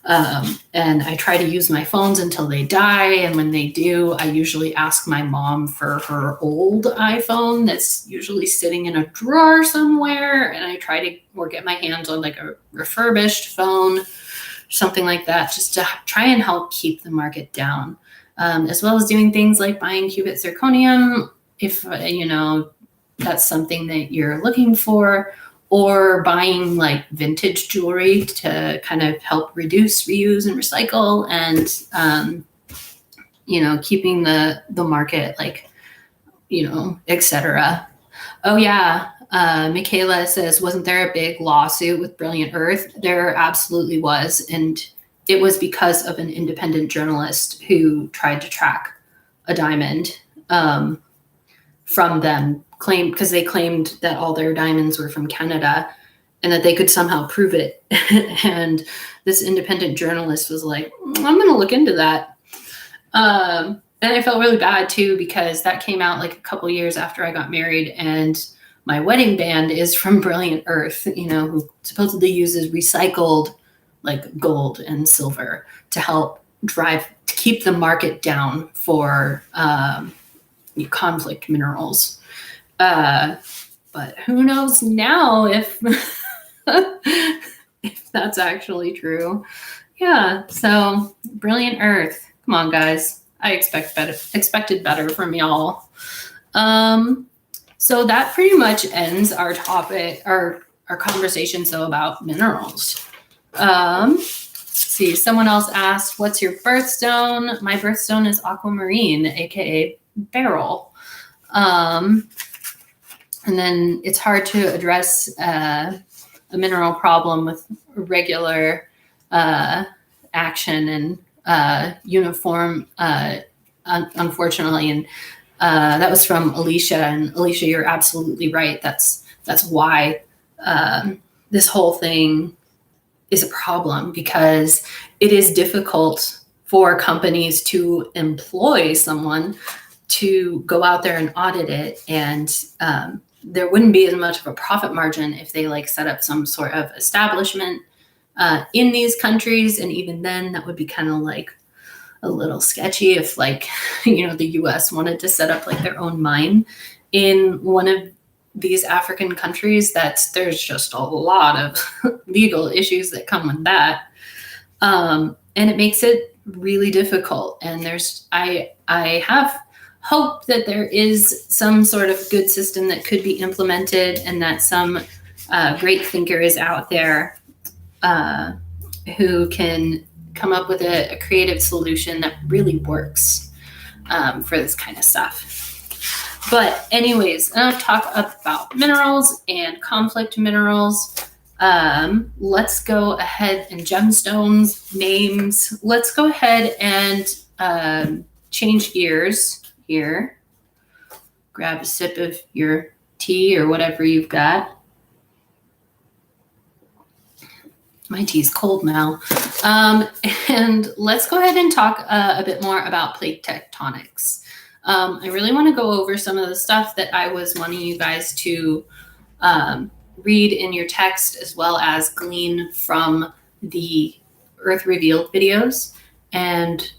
A: And I try to use my phones until they die. And when they do, I usually ask my mom for her old iPhone that's usually sitting in a drawer somewhere. And I try to get my hands on like a refurbished phone, something like that, just to try and help keep the market down. As well as doing things like buying qubit zirconium, if, that's something that you're looking for, or buying like vintage jewelry to kind of help reduce, reuse, and recycle, and, keeping the market like, etc. Oh yeah. Michaela says, wasn't there a big lawsuit with Brilliant Earth? There absolutely was. And it was because of an independent journalist who tried to track a diamond from them, because they claimed that all their diamonds were from Canada and that they could somehow prove it. And this independent journalist was like, I'm going to look into that. And I felt really bad too, because that came out like a couple years after I got married, and my wedding band is from Brilliant Earth, who supposedly uses recycled like gold and silver to help to keep the market down for conflict minerals. But who knows now if if that's actually true. Yeah, so Brilliant Earth. Come on, guys. I expected better from y'all. So that pretty much ends our topic, our conversation, so about minerals. Let's see, someone else asked, what's your birthstone? My birthstone is aquamarine, aka beryl. And then it's hard to address a mineral problem with regular action and uniform, unfortunately. And that was from Alicia. And Alicia, you're absolutely right. That's why this whole thing is a problem, because it is difficult for companies to employ someone to go out there and audit it. And there wouldn't be as much of a profit margin if they like set up some sort of establishment in these countries. And even then that would be kind of like a little sketchy if like, the US wanted to set up like their own mine in one of these African countries. There's just a lot of legal issues that come with that. And it makes it really difficult. And I have hope that there is some sort of good system that could be implemented, and that some great thinker is out there who can come up with a creative solution that really works for this kind of stuff. But anyways, enough talk about minerals and conflict minerals. Let's go ahead and gemstones, names. Let's go ahead and change gears here. Grab a sip of your tea or whatever you've got. My tea's cold now. And let's go ahead and talk a bit more about plate tectonics. I really want to go over some of the stuff that I was wanting you guys to read in your text, as well as glean from the Earth Revealed videos. And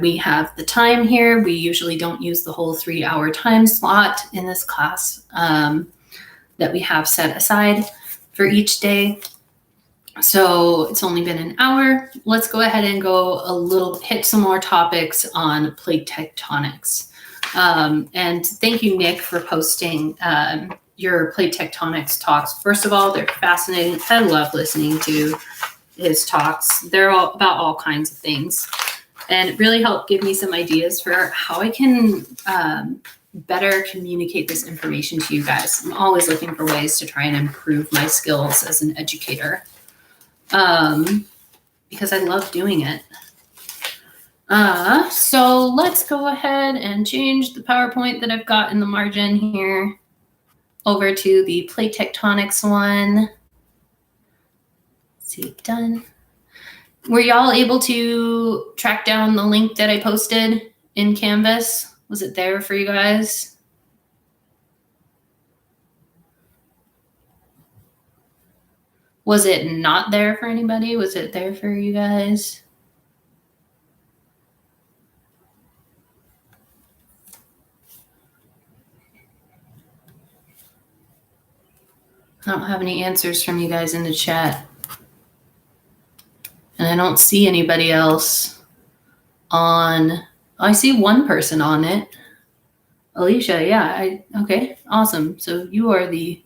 A: we have the time here. We usually don't use the whole 3-hour time slot in this class that we have set aside for each day. So it's only been an hour. Let's go ahead and hit some more topics on plate tectonics. And thank you, Nick, for posting your plate tectonics talks. First of all, they're fascinating. I love listening to his talks. They're all about all kinds of things. And it really helped give me some ideas for how I can better communicate this information to you guys. I'm always looking for ways to try and improve my skills as an educator. Because I love doing it. So let's go ahead and change the PowerPoint that I've got in the margin here over to the plate tectonics one. Let's see, done. Were y'all able to track down the link that I posted in Canvas? Was it there for you guys? Was it not there for anybody? Was it there for you guys? I don't have any answers from you guys in the chat. And I don't see anybody else on. I see one person on it. Alicia, yeah. Okay, awesome. So you are the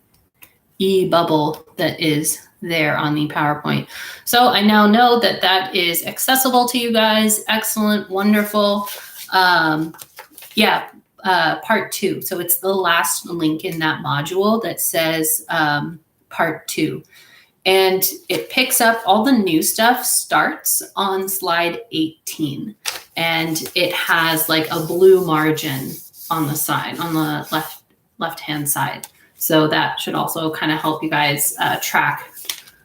A: e-bubble that is there on the PowerPoint. So I now know that that is accessible to you guys. Excellent, wonderful. Part 2. So it's the last link in that module that says part 2. And it picks up all the new stuff, starts on slide 18. And it has like a blue margin on the side, on the left-hand side. So that should also kind of help you guys track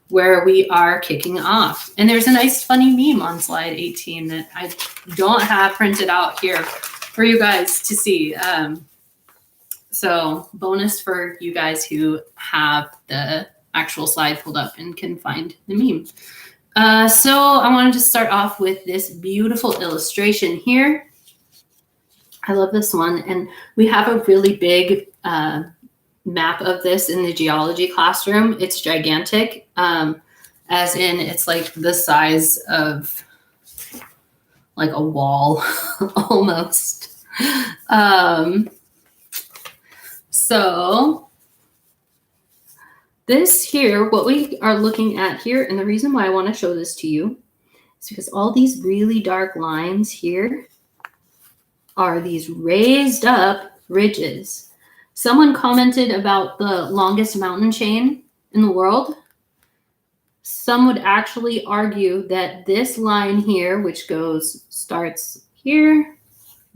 A: where we are kicking off. And there's a nice funny meme on slide 18 that I don't have printed out here for you guys to see. So bonus for you guys who have the actual slide pulled up and can find the meme. So I wanted to start off with this beautiful illustration here. I love this one. And we have a really big map of this in the geology classroom. It's gigantic. as in it's like the size of like a wall almost. So this here, what we are looking at here, and the reason why I want to show this to you is because all these really dark lines here are these raised up ridges. Someone commented about the longest mountain chain in the world. Some would actually argue that this line here, which starts here,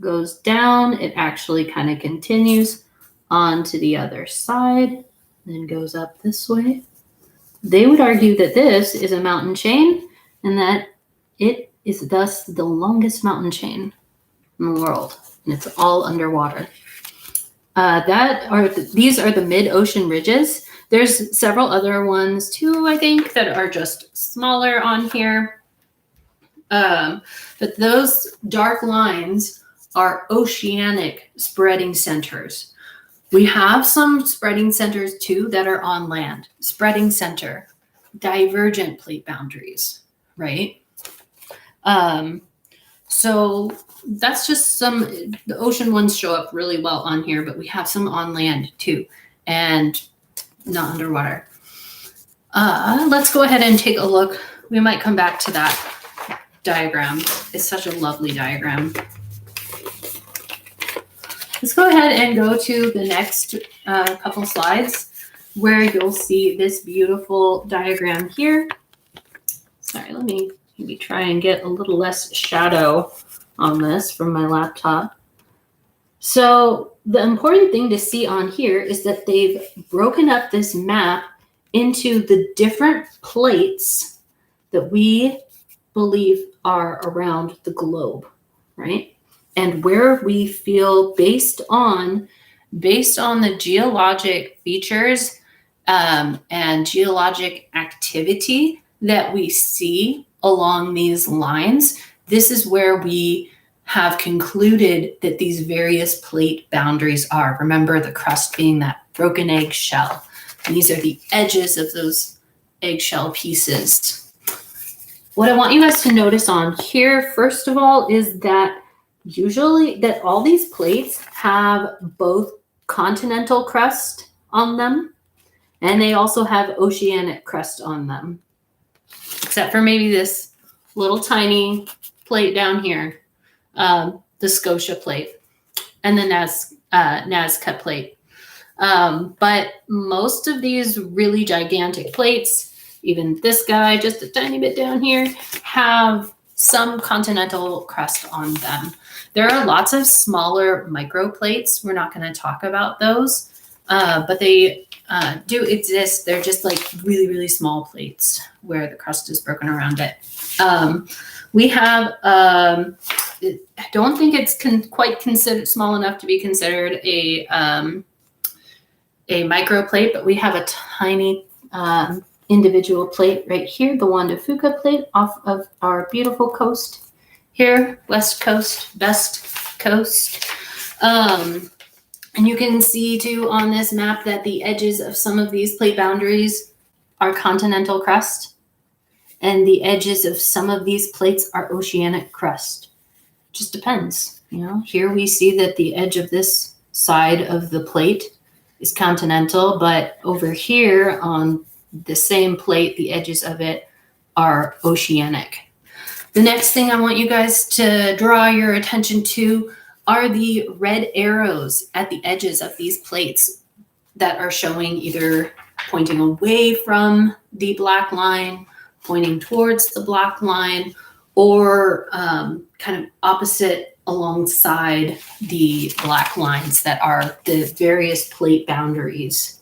A: goes down, it actually kind of continues on to the other side, then goes up this way. They would argue that this is a mountain chain and that it is thus the longest mountain chain in the world, and it's all underwater. These are the mid-ocean ridges. There's several other ones too, I think, that are just smaller on here. But those dark lines are oceanic spreading centers. We have some spreading centers too that are on land. Spreading center, divergent plate boundaries, right? So that's just the ocean ones show up really well on here, but we have some on land too, and not underwater. Let's go ahead and take a look. We might come back to that diagram. It's such a lovely diagram. Let's go ahead and go to the next couple slides where you'll see this beautiful diagram here. Sorry, let me maybe try and get a little less shadow on this from my laptop. So the important thing to see on here is that they've broken up this map into the different plates that we believe are around the globe, right? And where we feel based on the geologic features and geologic activity that we see along these lines, this is where we have concluded that these various plate boundaries are. Remember the crust being that broken egg shell. And these are the edges of those eggshell pieces. What I want you guys to notice on here, first of all, is that usually that all these plates have both continental crust on them, and they also have oceanic crust on them, except for maybe this little tiny plate down here, the Scotia plate, and the Nazca plate. But most of these really gigantic plates, even this guy just a tiny bit down here, have some continental crust on them. There are lots of smaller microplates. We're not going to talk about those, but they do exist. They're just like really, really small plates where the crust is broken around it. We have, I don't think it's quite considered small enough to be considered a microplate, but we have a tiny individual plate right here, the Juan de Fuca plate off of our beautiful coast here, best coast. And you can see too on this map that the edges of some of these plate boundaries are continental crust, and the edges of some of these plates are oceanic crust. Just depends, you know. Here we see that the edge of this side of the plate is continental, but over here on the same plate, the edges of it are oceanic. The next thing I want you guys to draw your attention to are the red arrows at the edges of these plates that are showing either pointing away from the black line, pointing towards the black line, or kind of opposite alongside the black lines that are the various plate boundaries.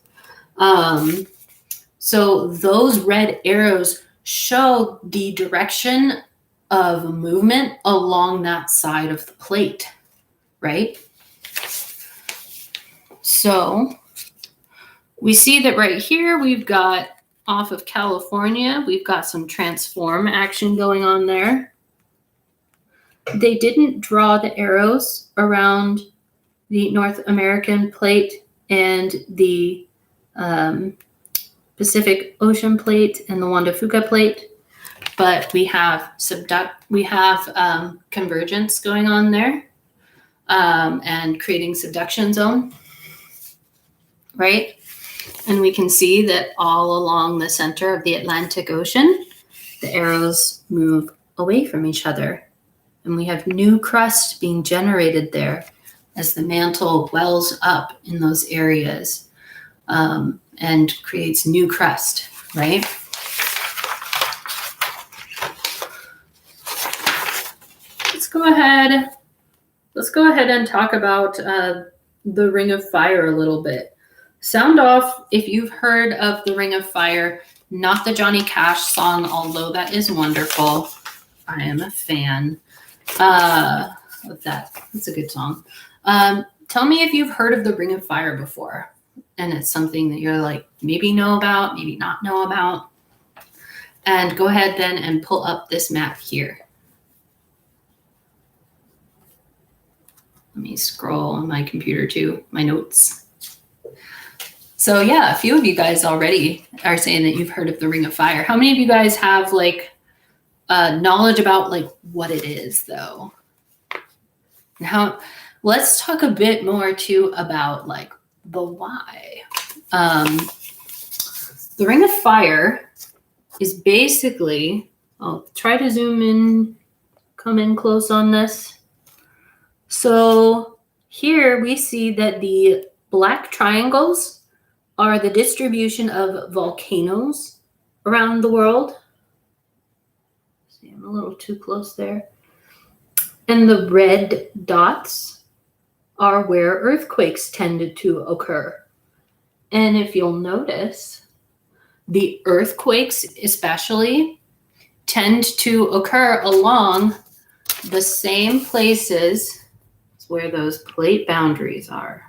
A: So those red arrows show the direction of movement along that side of the plate, right? So we see that right here we've got off of California, we've got some transform action going on there. They didn't draw the arrows around the North American plate and the Pacific Ocean plate and the Juan de Fuca plate, but we have convergence going on there, and creating subduction zone, right? And we can see that all along the center of the Atlantic Ocean, the arrows move away from each other, and we have new crust being generated there as the mantle wells up in those areas, and creates new crust, right? Let's go ahead and talk about the Ring of Fire a little bit. Sound off if you've heard of the Ring of Fire, not the Johnny Cash song, although that is wonderful. I am a fan of that. It's a good song. Tell me if you've heard of the Ring of Fire before, and it's something that you're like, maybe know about, maybe not know about. And go ahead then and pull up this map here. Let me scroll on my computer to my notes. So yeah, a few of you guys already are saying that you've heard of the Ring of Fire. How many of you guys have like knowledge about like what it is though? Now, let's talk a bit more too about like the why. The Ring of Fire is basically, I'll try to zoom in, come in close on this. So here we see that the black triangles are the distribution of volcanoes around the world. See, I'm a little too close there. And the red dots are where earthquakes tended to occur. And if you'll notice, the earthquakes especially tend to occur along the same places where those plate boundaries are.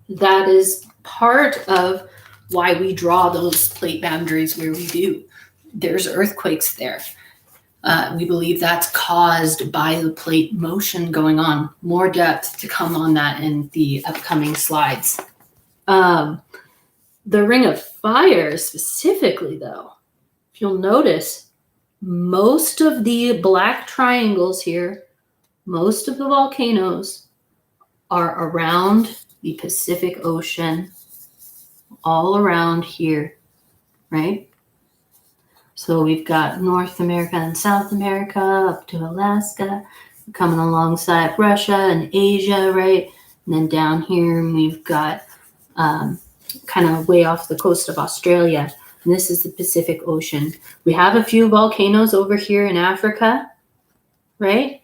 A: That is part of why we draw those plate boundaries where we do. There's earthquakes there. We believe that's caused by the plate motion going on. More depth to come on that in the upcoming slides. The Ring of Fire specifically, though, if you'll notice, most of the black triangles here, most of the volcanoes are around the Pacific Ocean, all around here, right? So we've got North America and South America up to Alaska, coming alongside Russia and Asia, right? And then down here we've got kind of way off the coast of Australia. And this is the Pacific Ocean. We have a few volcanoes over here in Africa, right?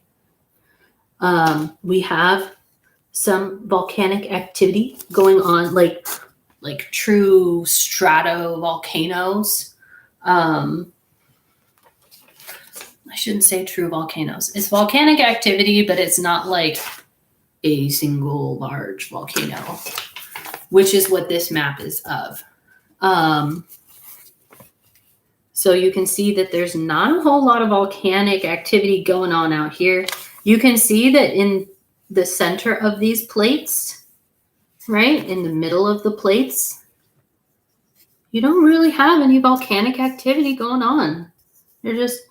A: We have some volcanic activity going on, like true stratovolcanoes. I shouldn't say true volcanoes. It's volcanic activity, but it's not like a single large volcano, which is what this map is of. So you can see that there's not a whole lot of volcanic activity going on out here. You can see that in the center of these plates, right, in the middle of the plates, you don't really have any volcanic activity going on. They're just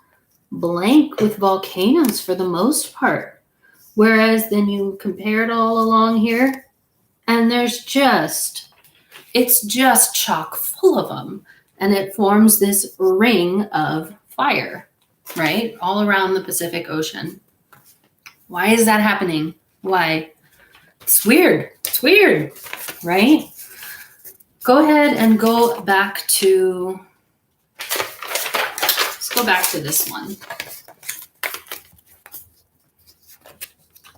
A: blank with volcanoes for the most part. Whereas then you compare it all along here, and it's just chock full of them. And it forms this ring of fire, right, all around the Pacific Ocean. Why is that happening? Why? It's weird. It's weird, right? Go ahead and go back to, let's go back to this one.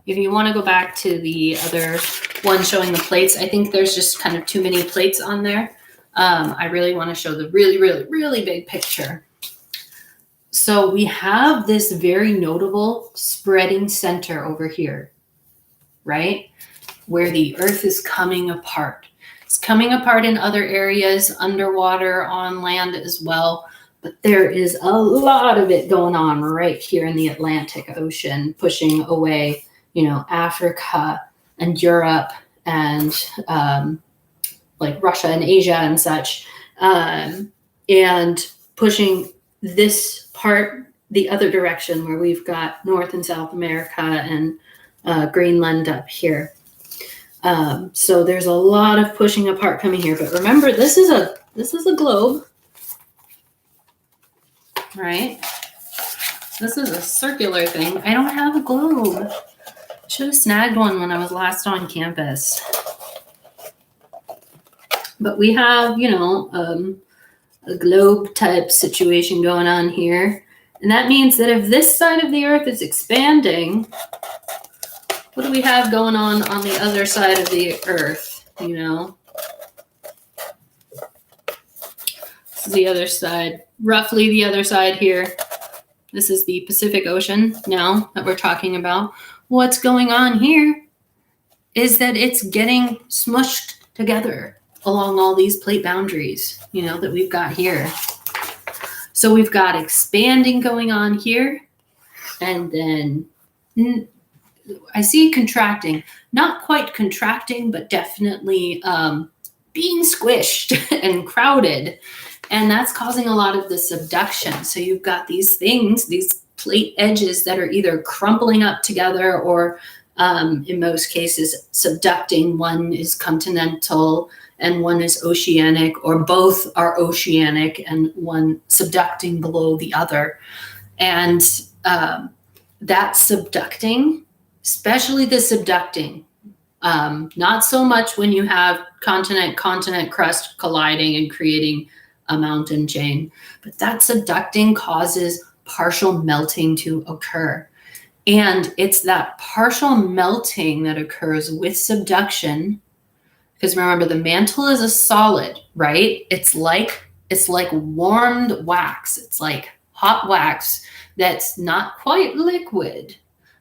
A: If you want to go back to the other one showing the plates, I think there's just kind of too many plates on there. I really want to show the really, really, really big picture. So we have this very notable spreading center over here, right? Where the earth is coming apart. It's coming apart in other areas, underwater, on land as well. But there is a lot of it going on right here in the Atlantic Ocean, pushing away, Africa and Europe and like Russia and Asia and such, and pushing this part the other direction where we've got North and South America and Greenland up here. So there's a lot of pushing apart coming here. But remember, this is a globe, right? This is a circular thing. I don't have a globe. Should have snagged one when I was last on campus. But we have, you know, a globe type situation going on here. And that means that if this side of the Earth is expanding, what do we have going on the other side of the Earth, you know? This is the other side, roughly the other side here. This is the Pacific Ocean now that we're talking about. What's going on here is that it's getting smushed together along all these plate boundaries, you know, that we've got here. So we've got expanding going on here, and then I see contracting, not quite contracting, but definitely being squished and crowded. And that's causing a lot of the subduction. So you've got these things, these plate edges that are either crumpling up together or in most cases subducting. One is continental and one is oceanic, or both are oceanic and one subducting below the other. And that subducting, especially the subducting, not so much when you have continent crust colliding and creating a mountain chain, but that subducting causes partial melting to occur. And it's that partial melting that occurs with subduction, because remember, the mantle is a solid, right? It's like warmed wax. It's like hot wax that's not quite liquid,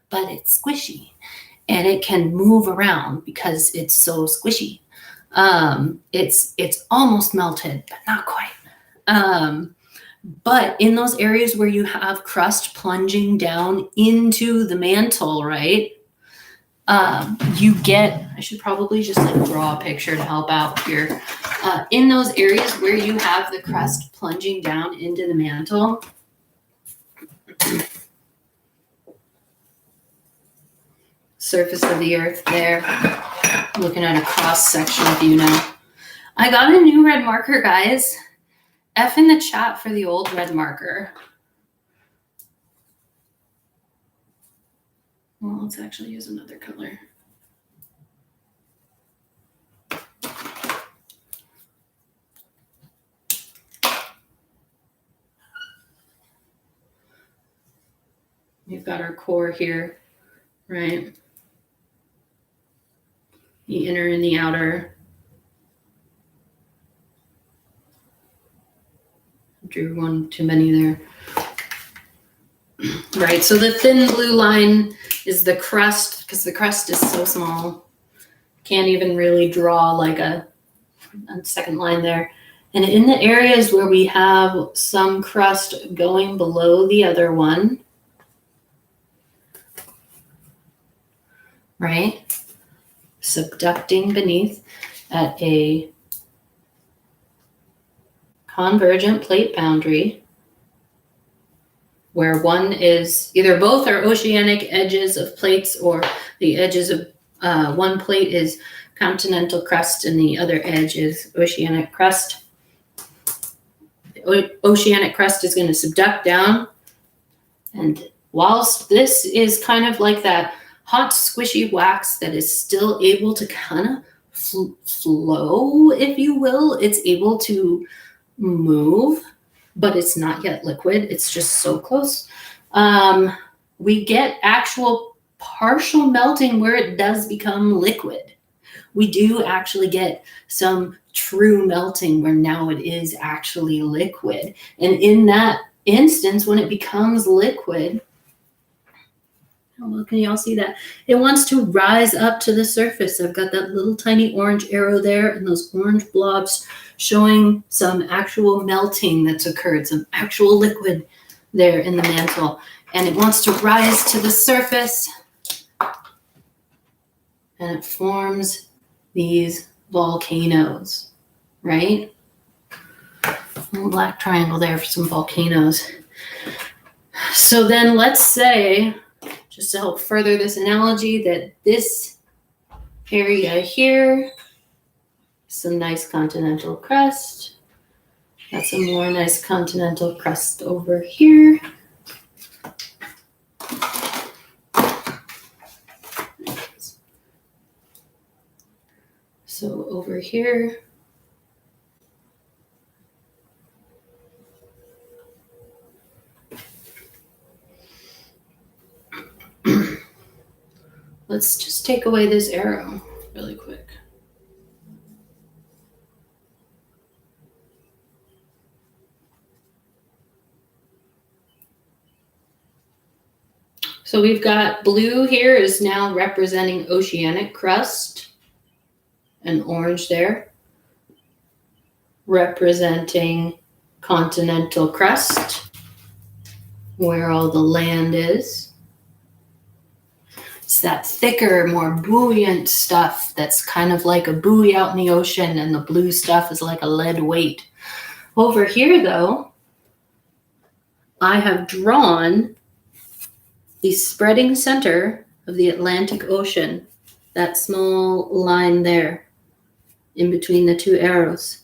A: but it's squishy and it can move around because it's so squishy. It's almost melted, but not quite. But in those areas where you have crust plunging down into the mantle, right? You get, I should probably just like draw a picture to help out here. In those areas where you have the crust plunging down into the mantle, surface of the Earth there, looking at a cross-section view now. I got a new red marker, guys. F in the chat for the old red marker. Well, let's actually use another color. We've got our core here, right? The inner and the outer. Drew one too many there. Right, so the thin blue line is the crust, because the crust is so small. Can't even really draw like a second line there. And in the areas where we have some crust going below the other one, right, subducting beneath at a convergent plate boundary, where one is either both are oceanic edges of plates, or the edges of one plate is continental crust and the other edge is oceanic crust. The oceanic crust is going to subduct down, and whilst this is kind of like that hot squishy wax that is still able to kind of flow, if you will, it's able to move, but it's not yet liquid. It's just so close. We get actual partial melting where it does become liquid. We do actually get some true melting where now it is actually liquid. And in that instance, when it becomes liquid, can y'all see that? It wants to rise up to the surface. I've got that little tiny orange arrow there and those orange blobs showing some actual melting that's occurred, some actual liquid there in the mantle. And it wants to rise to the surface. And it forms these volcanoes, right? A little black triangle there for some volcanoes. So then let's say, just to help further this analogy, that this area here, some nice continental crust. Got some more nice continental crust over here. So over here, let's just take away this arrow really quick. So we've got blue here is now representing oceanic crust, and orange there representing continental crust, where all the land is. It's that thicker, more buoyant stuff that's kind of like a buoy out in the ocean, and the blue stuff is like a lead weight. Over here, though, I have drawn the spreading center of the Atlantic Ocean, that small line there in between the two arrows.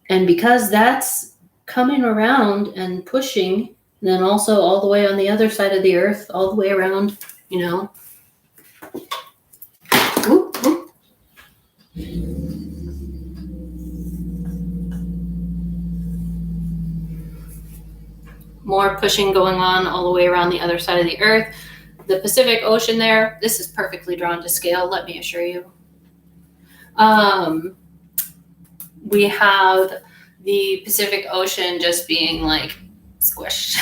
A: And because that's coming around and pushing, and then also all the way on the other side of the earth, all the way around, you know. Whoop, whoop. More pushing going on all the way around the other side of the earth. The Pacific Ocean there, this is perfectly drawn to scale, let me assure you. We have the Pacific Ocean just being like squished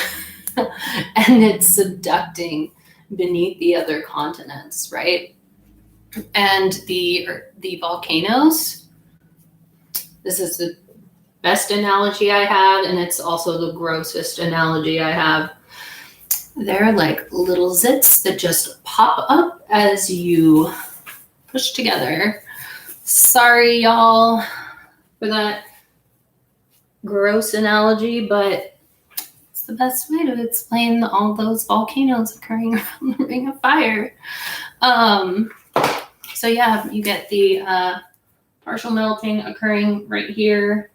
A: and it's subducting beneath the other continents, right? And the volcanoes, this is the best analogy I have, and it's also the grossest analogy I have. They're like little zits that just pop up as you push together. Sorry, y'all, for that gross analogy, but it's the best way to explain all those volcanoes occurring around the Ring of Fire. So yeah, you get the partial melting occurring right here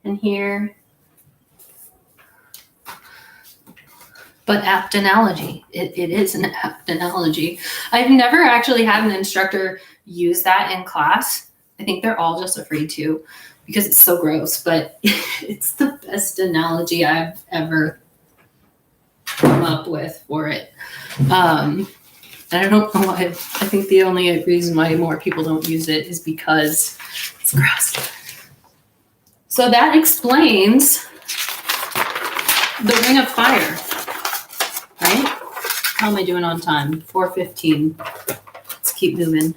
A: and here. But apt analogy. It is an apt analogy. I've never actually had an instructor use that in class. I think they're all just afraid to because it's so gross, but it's the best analogy I've ever come up with for it. And I don't know why. I think the only reason why more people don't use it is because it's gross. So that explains the Ring of Fire. Right? How am I doing on time? 4:15. Let's keep moving.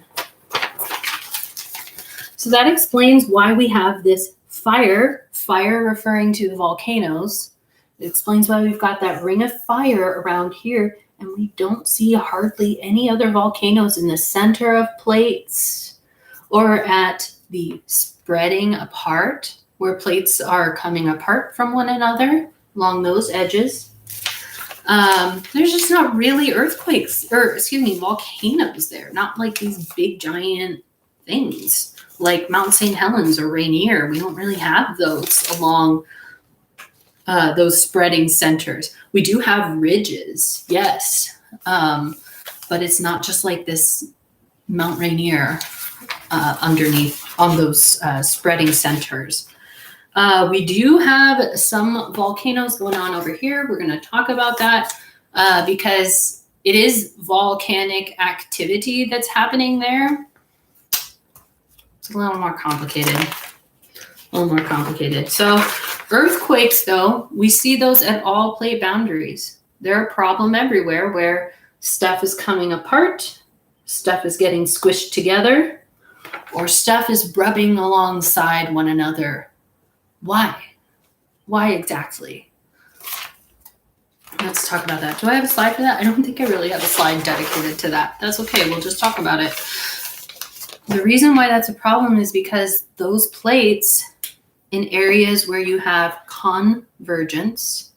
A: So that explains why we have this fire referring to the volcanoes. It explains why we've got that ring of fire around here, and we don't see hardly any other volcanoes in the center of plates or at the spreading apart, where plates are coming apart from one another along those edges. There's just not really volcanoes there. Not like these big giant things like Mount St. Helens or Rainier. We don't really have those along those spreading centers. We do have ridges, yes, but it's not just like this Mount Rainier underneath on those spreading centers. We do have some volcanoes going on over here. We're going to talk about that because it is volcanic activity that's happening there. It's a little more complicated. So earthquakes, though, we see those at all plate boundaries. They're a problem everywhere where stuff is coming apart, stuff is getting squished together, or stuff is rubbing alongside one another. Why? Why exactly? Let's talk about that. Do I have a slide for that? I don't think I really have a slide dedicated to that. That's okay. We'll just talk about it. The reason why that's a problem is because those plates in areas where you have convergence,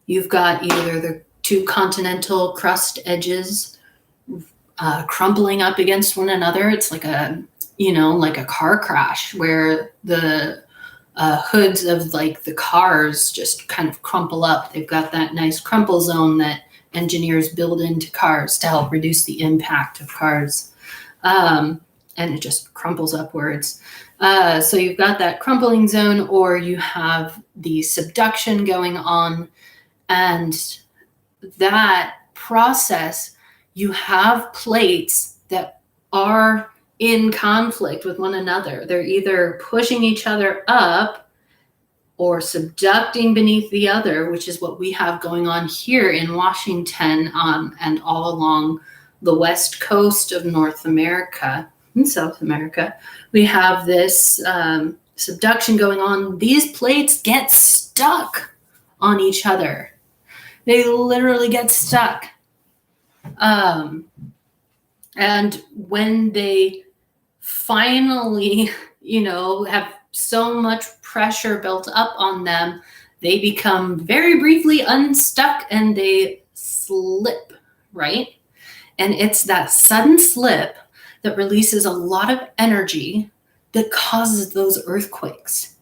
A: you've got either the two continental crust edges crumpling up against one another. It's like a, like a car crash where the hoods of like the cars just kind of crumple up. They've got that nice crumple zone that engineers build into cars to help reduce the impact of cars. And it just crumples upwards. So you've got that crumpling zone, or you have the subduction going on. And that process, you have plates that are in conflict with one another. They're either pushing each other up or subducting beneath the other, which is what we have going on here in Washington and all along the west coast of North America and South America. We have this subduction going on. These plates get stuck on each other. They literally get stuck. And when they finally, have so much pressure built up on them, they become very briefly unstuck and they slip, right? And it's that sudden slip that releases a lot of energy that causes those earthquakes.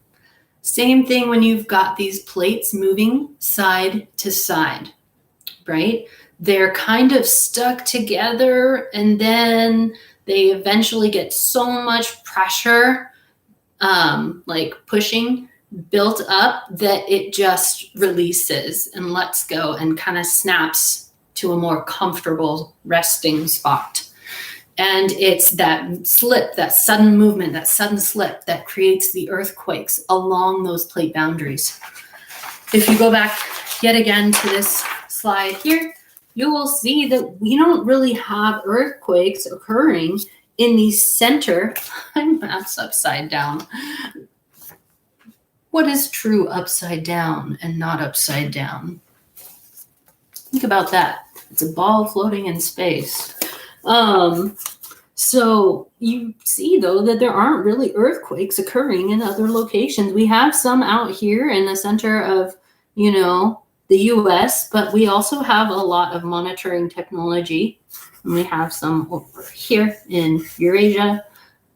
A: Same thing when you've got these plates moving side to side, right? They're kind of stuck together, and then they eventually get so much pressure, like pushing, built up, that it just releases and lets go and kind of snaps to a more comfortable resting spot. And it's that slip, that sudden movement, that sudden slip that creates the earthquakes along those plate boundaries. If you go back yet again to this slide here, you will see that we don't really have earthquakes occurring in the center. My map's upside down. What is true upside down and not upside down? Think about that. It's a ball floating in space. So you see, though, that there aren't really earthquakes occurring in other locations. We have some out here in the center of, the US, but we also have a lot of monitoring technology. And we have some over here in Eurasia.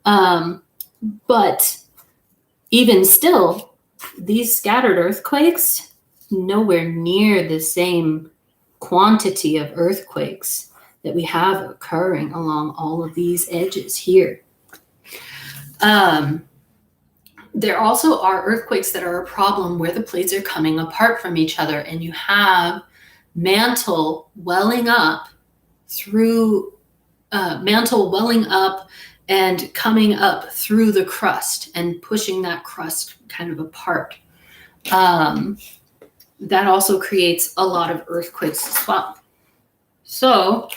A: But even still, these scattered earthquakes, nowhere near the same quantity of earthquakes that we have occurring along all of these edges here. There also are earthquakes that are a problem where the plates are coming apart from each other, and you have mantle welling up and coming up through the crust and pushing that crust kind of apart. That also creates a lot of earthquakes as well. So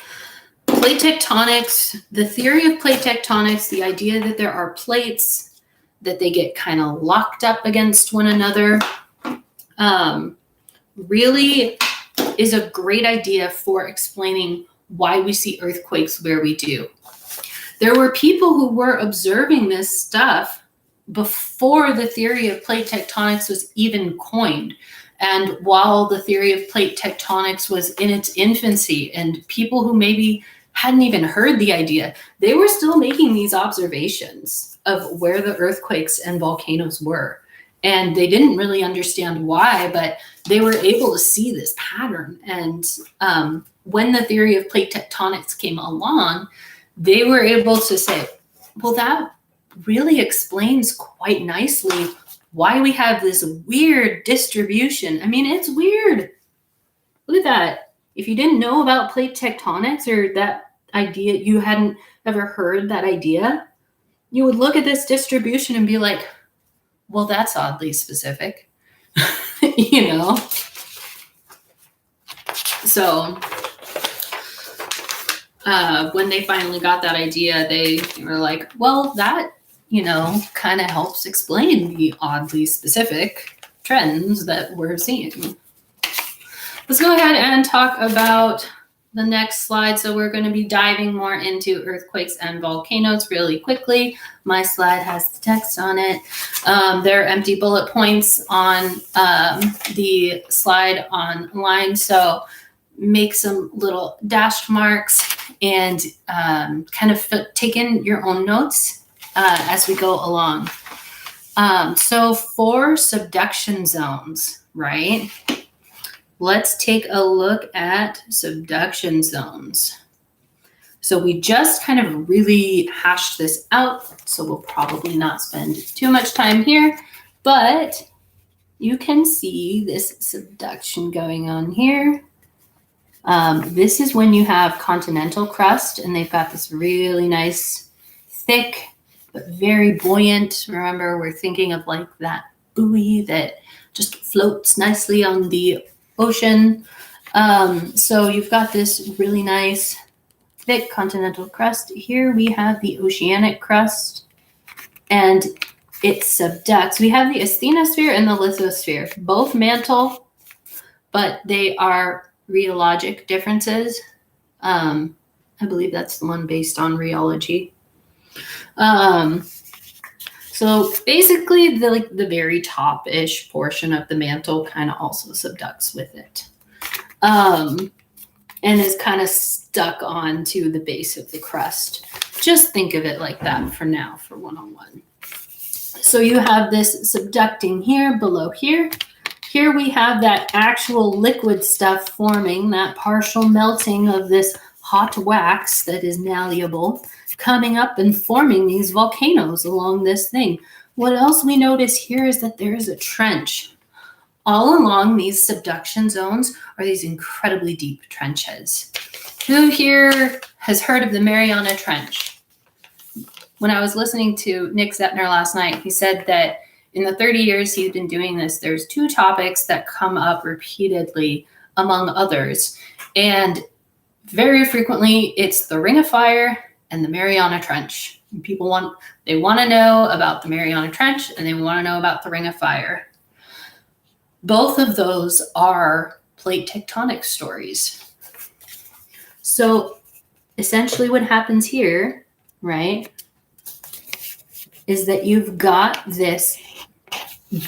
A: plate tectonics, the theory of plate tectonics, the idea that there are plates, that they get kind of locked up against one another, really is a great idea for explaining why we see earthquakes where we do. There were people who were observing this stuff before the theory of plate tectonics was even coined. And while the theory of plate tectonics was in its infancy, and people who maybe hadn't even heard the idea, they were still making these observations of where the earthquakes and volcanoes were. And they didn't really understand why, but they were able to see this pattern. And when the theory of plate tectonics came along, they were able to say, well, that really explains quite nicely why we have this weird distribution. I mean, it's weird. Look at that. If you didn't know about plate tectonics, or that idea, you hadn't ever heard that idea, you would look at this distribution and be like, well, that's oddly specific. So when they finally got that idea, they were like, well, that, kind of helps explain the oddly specific trends that we're seeing. Let's go ahead and talk about the next slide. So we're going to be diving more into earthquakes and volcanoes really quickly. My slide has the text on it. There are empty bullet points on the slide online. So make some little dashed marks and kind of take in your own notes as we go along. So for subduction zones, right? Let's take a look at subduction zones. So we just kind of really hashed this out, so we'll probably not spend too much time here, but you can see this subduction going on here. This is when you have continental crust, and they've got this really nice, thick, but very buoyant. Remember, we're thinking of like that buoy that just floats nicely on the ocean. So you've got this really nice, thick continental crust. Here we have the oceanic crust, and it subducts. We have the asthenosphere and the lithosphere, both mantle, but they are rheologic differences. I believe that's the one based on rheology. So basically the very top-ish portion of the mantle kind of also subducts with it. And is kind of stuck onto the base of the crust. Just think of it like that for now, for 101. So you have this subducting here, below here. Here we have that actual liquid stuff forming, that partial melting of this hot wax that is malleable, coming up and forming these volcanoes along this thing. What else we notice here is that there is a trench. All along these subduction zones are these incredibly deep trenches. Who here has heard of the Mariana Trench? When I was listening to Nick Zettner last night, he said that in the 30 years he's been doing this, there's two topics that come up repeatedly among others. And very frequently it's the Ring of Fire and the Mariana Trench. People want to know about the Mariana Trench and they want to know about the Ring of Fire. Both of those are plate tectonic stories. So essentially what happens here, right, is that you've got this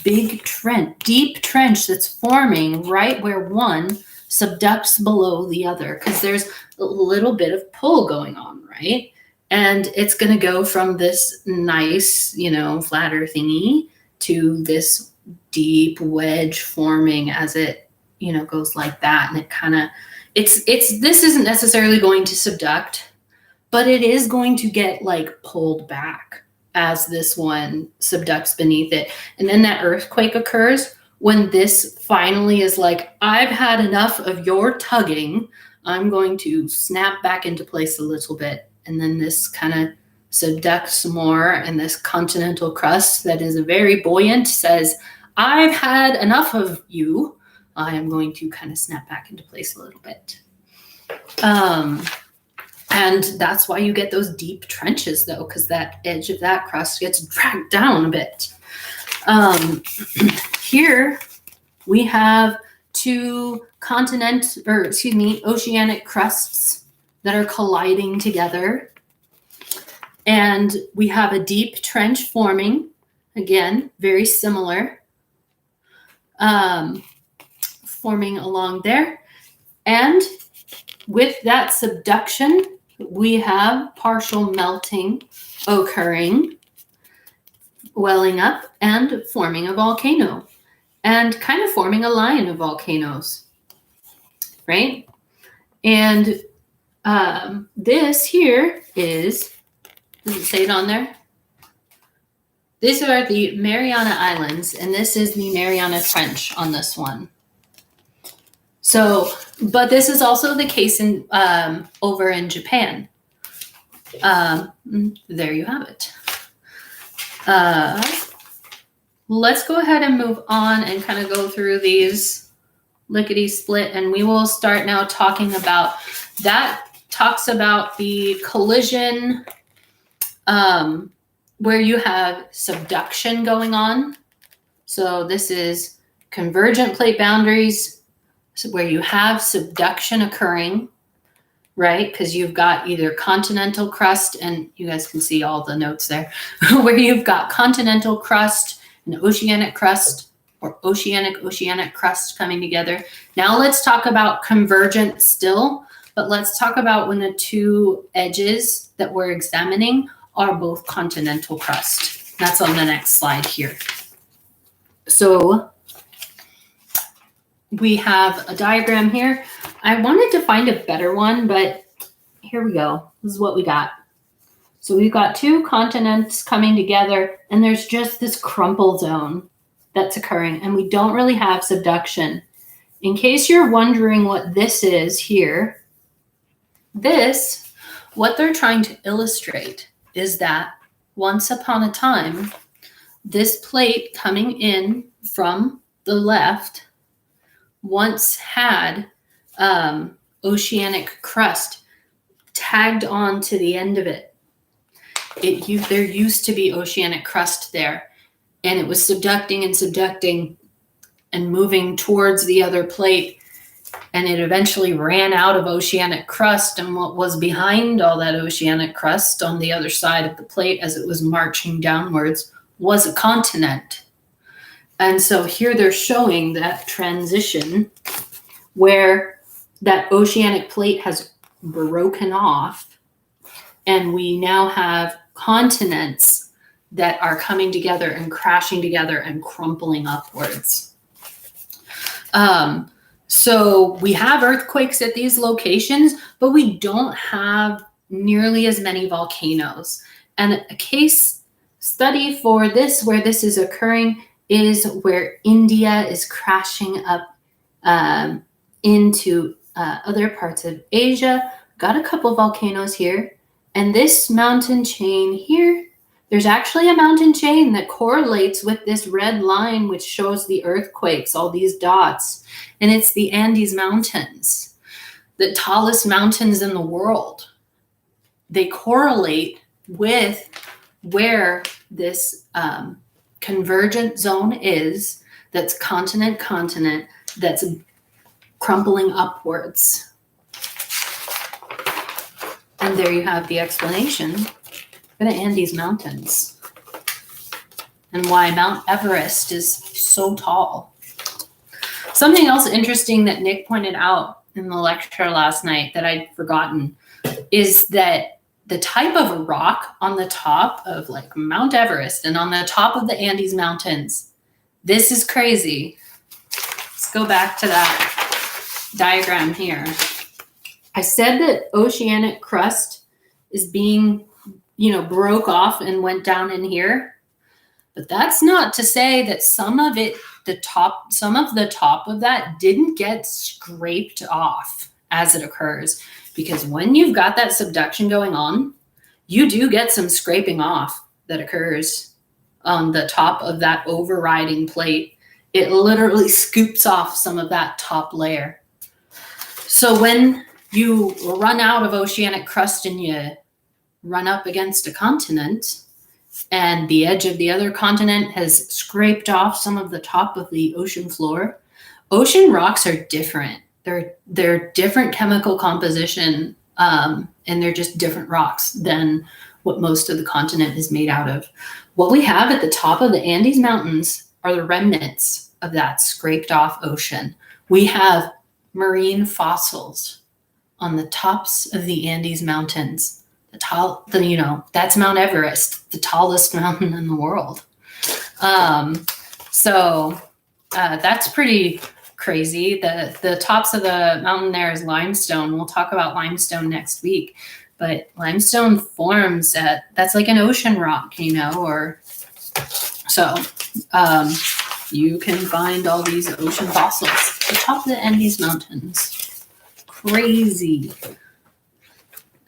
A: big trench, deep trench that's forming right where one subducts below the other, because there's a little bit of pull going on, right? And it's going to go from this nice, flatter thingy to this deep wedge forming as it, goes like that. And it kind of, this isn't necessarily going to subduct, but it is going to get like pulled back as this one subducts beneath it. And then that earthquake occurs when this finally is like, I've had enough of your tugging. I'm going to snap back into place a little bit. And then this kind of subducts more, and this continental crust that is very buoyant says, I've had enough of you. I am going to kind of snap back into place a little bit. And that's why you get those deep trenches, though, because that edge of that crust gets dragged down a bit. Here we have two oceanic crusts that are colliding together. And we have a deep trench forming, again, very similar, forming along there. And with that subduction, we have partial melting occurring, welling up and forming a volcano, and kind of forming a line of volcanoes, right? And this here is, does it say it on there? These are the Mariana Islands, and this is the Mariana Trench on this one. So, but this is also the case in over in Japan. There you have it. Let's go ahead and move on and kind of go through these lickety-split, and we will start now talking about that. Talks about the collision where you have subduction going on. So this is convergent plate boundaries, so where you have subduction occurring. right? Because you've got either continental crust, and you guys can see all the notes there, where you've got continental crust and oceanic crust, or oceanic crust coming together. Now let's talk about convergence still, but let's talk about when the two edges that we're examining are both continental crust. That's on the next slide here. So we have a diagram here. I wanted to find a better one, but here we go. This is what we got. So we've got two continents coming together, and there's just this crumple zone that's occurring, and we don't really have subduction. In case you're wondering what this is here, this, what they're trying to illustrate is that once upon a time, this plate coming in from the left once had oceanic crust tagged on to the end of it. There used to be oceanic crust there, and it was subducting and moving towards the other plate, and it eventually ran out of oceanic crust, and what was behind all that oceanic crust on the other side of the plate as it was marching downwards was a continent. And so here they're showing that transition where that oceanic plate has broken off, and we now have continents that are coming together and crashing together and crumpling upwards. So we have earthquakes at these locations, but we don't have nearly as many volcanoes. And a case study for this, where this is occurring, is where India is crashing up into other parts of Asia. Got a couple volcanoes here. And this mountain chain here, there's actually a mountain chain that correlates with this red line, which shows the earthquakes, all these dots. And it's the Andes Mountains, the tallest mountains in the world. They correlate with where this convergent zone is, that's continent, that's crumpling upwards. And there you have the explanation for the Andes Mountains and why Mount Everest is so tall. Something else interesting that Nick pointed out in the lecture last night that I'd forgotten is that the type of rock on the top of like Mount Everest and on the top of the Andes Mountains, this is crazy. Let's go back to that diagram here. I said that oceanic crust is being, broke off and went down in here, but that's not to say that some of the top of that didn't get scraped off as it occurs. Because when you've got that subduction going on, you do get some scraping off that occurs on the top of that overriding plate. It literally scoops off some of that top layer. So when you run out of oceanic crust and you run up against a continent, and the edge of the other continent has scraped off some of the top of the ocean floor, ocean rocks are different. They're different chemical composition, and they're just different rocks than what most of the continent is made out of. What we have at the top of the Andes Mountains are the remnants of that scraped off ocean. We have marine fossils on the tops of the Andes Mountains. That's Mount Everest, the tallest mountain in the world. So that's pretty crazy. The tops of the mountain there is limestone. We'll talk about limestone next week, but limestone forms that's like an ocean rock, or so you can find all these ocean fossils at the top of the Andes Mountains. Crazy.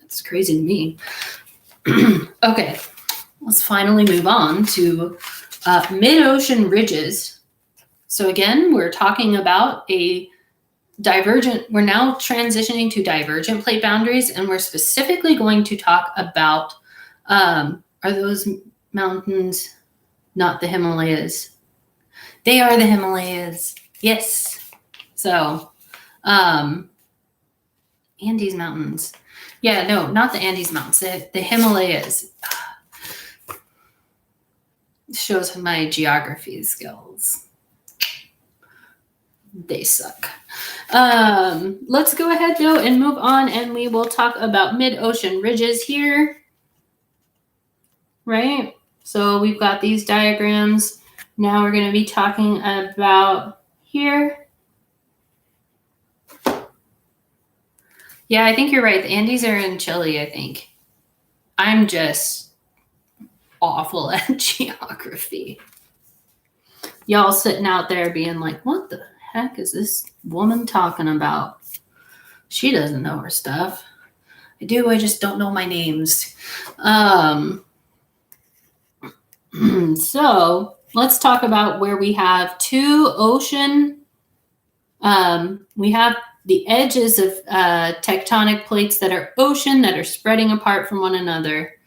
A: That's crazy to me. Okay, let's finally move on to mid-ocean ridges. So again, we're talking about we're now transitioning to divergent plate boundaries, and we're specifically going to talk about, are those mountains not the Himalayas? They are the Himalayas, yes. So, Andes Mountains. Yeah, no, not the Andes Mountains. The Himalayas. Shows my geography skills. They suck. Let's go ahead though and move on, and we will talk about mid-ocean ridges here. Right? So we've got these diagrams. Now we're going to be talking about here. Yeah, I think you're right. The Andes are in Chile, I think. I'm just awful at geography. Y'all sitting out there being like, what the heck is this woman talking about? She doesn't know her stuff. I do, I just don't know my names. So let's talk about where we have two ocean. We have the edges of tectonic plates that are ocean, that are spreading apart from one another.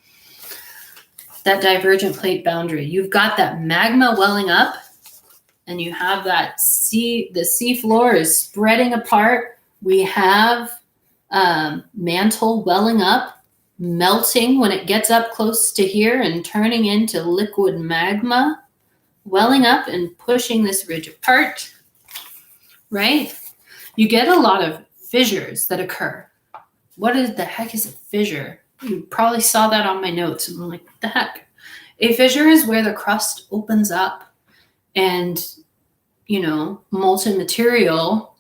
A: That divergent plate boundary. You've got that magma welling up, and you have that the sea floor is spreading apart. We have mantle welling up, melting when it gets up close to here and turning into liquid magma, welling up and pushing this ridge apart, right? You get a lot of fissures that occur. What the heck is a fissure? You probably saw that on my notes, and I'm like, what the heck? A fissure is where the crust opens up and, you know, molten material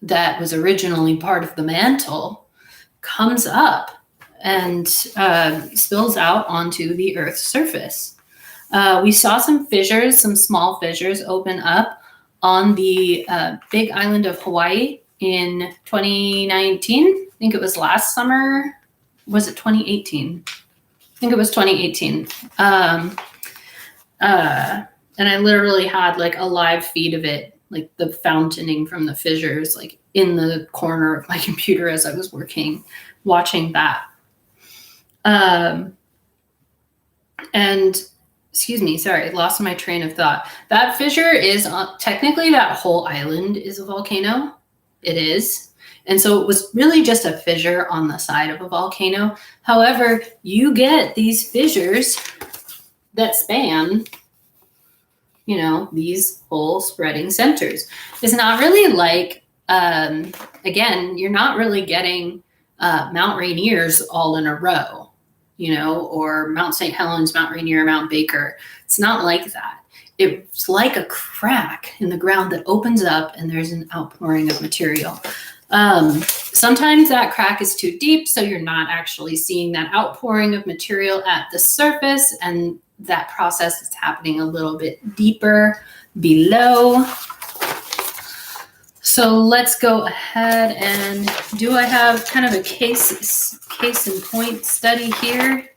A: that was originally part of the mantle comes up and spills out onto the Earth's surface. We saw some fissures, some small fissures open up on the big island of Hawaii in 2019. I think it was last summer. Was it 2018? I think it was 2018. And I literally had like a live feed of it, like the fountaining from the fissures, like in the corner of my computer as I was working, watching that. And excuse me, sorry, lost my train of thought. That fissure is technically that whole island is a volcano. It is. And so it was really just a fissure on the side of a volcano. However, you get these fissures that span, you know, these whole spreading centers. It's not really like, again, you're not really getting Mount Rainier's all in a row, you know, or Mount St. Helens, Mount Rainier, Mount Baker. It's not like that. It's like a crack in the ground that opens up and there's an outpouring of material. Sometimes that crack is too deep, so you're not actually seeing that outpouring of material at the surface, and that process is happening a little bit deeper below. So let's go ahead and do I have kind of a case in point study here?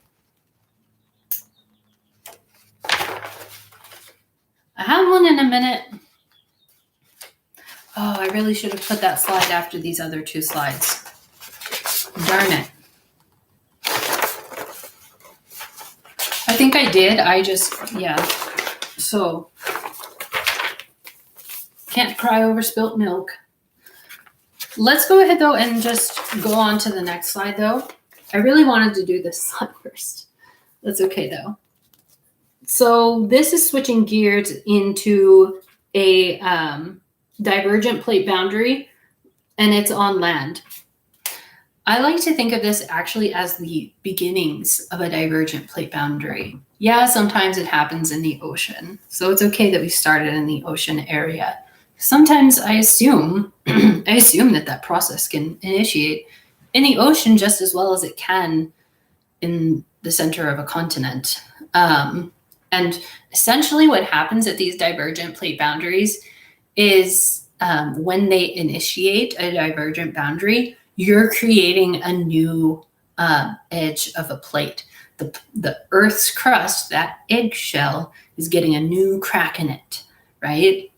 A: I have one in a minute. Oh, I really should have put that slide after these other two slides. Darn it. I think I did. I just, yeah. So, can't cry over spilt milk. Let's go ahead, though, and just go on to the next slide, though. I really wanted to do this slide first. That's okay, though. So this is switching gears into a divergent plate boundary, and it's on land. I like to think of this actually as the beginnings of a divergent plate boundary. Yeah, sometimes it happens in the ocean, so it's okay that we started in the ocean area. Sometimes I assume that process can initiate in the ocean just as well as it can in the center of a continent. And essentially what happens at these divergent plate boundaries is when they initiate a divergent boundary, you're creating a new edge of a plate. The Earth's crust, that eggshell, is getting a new crack in it, right?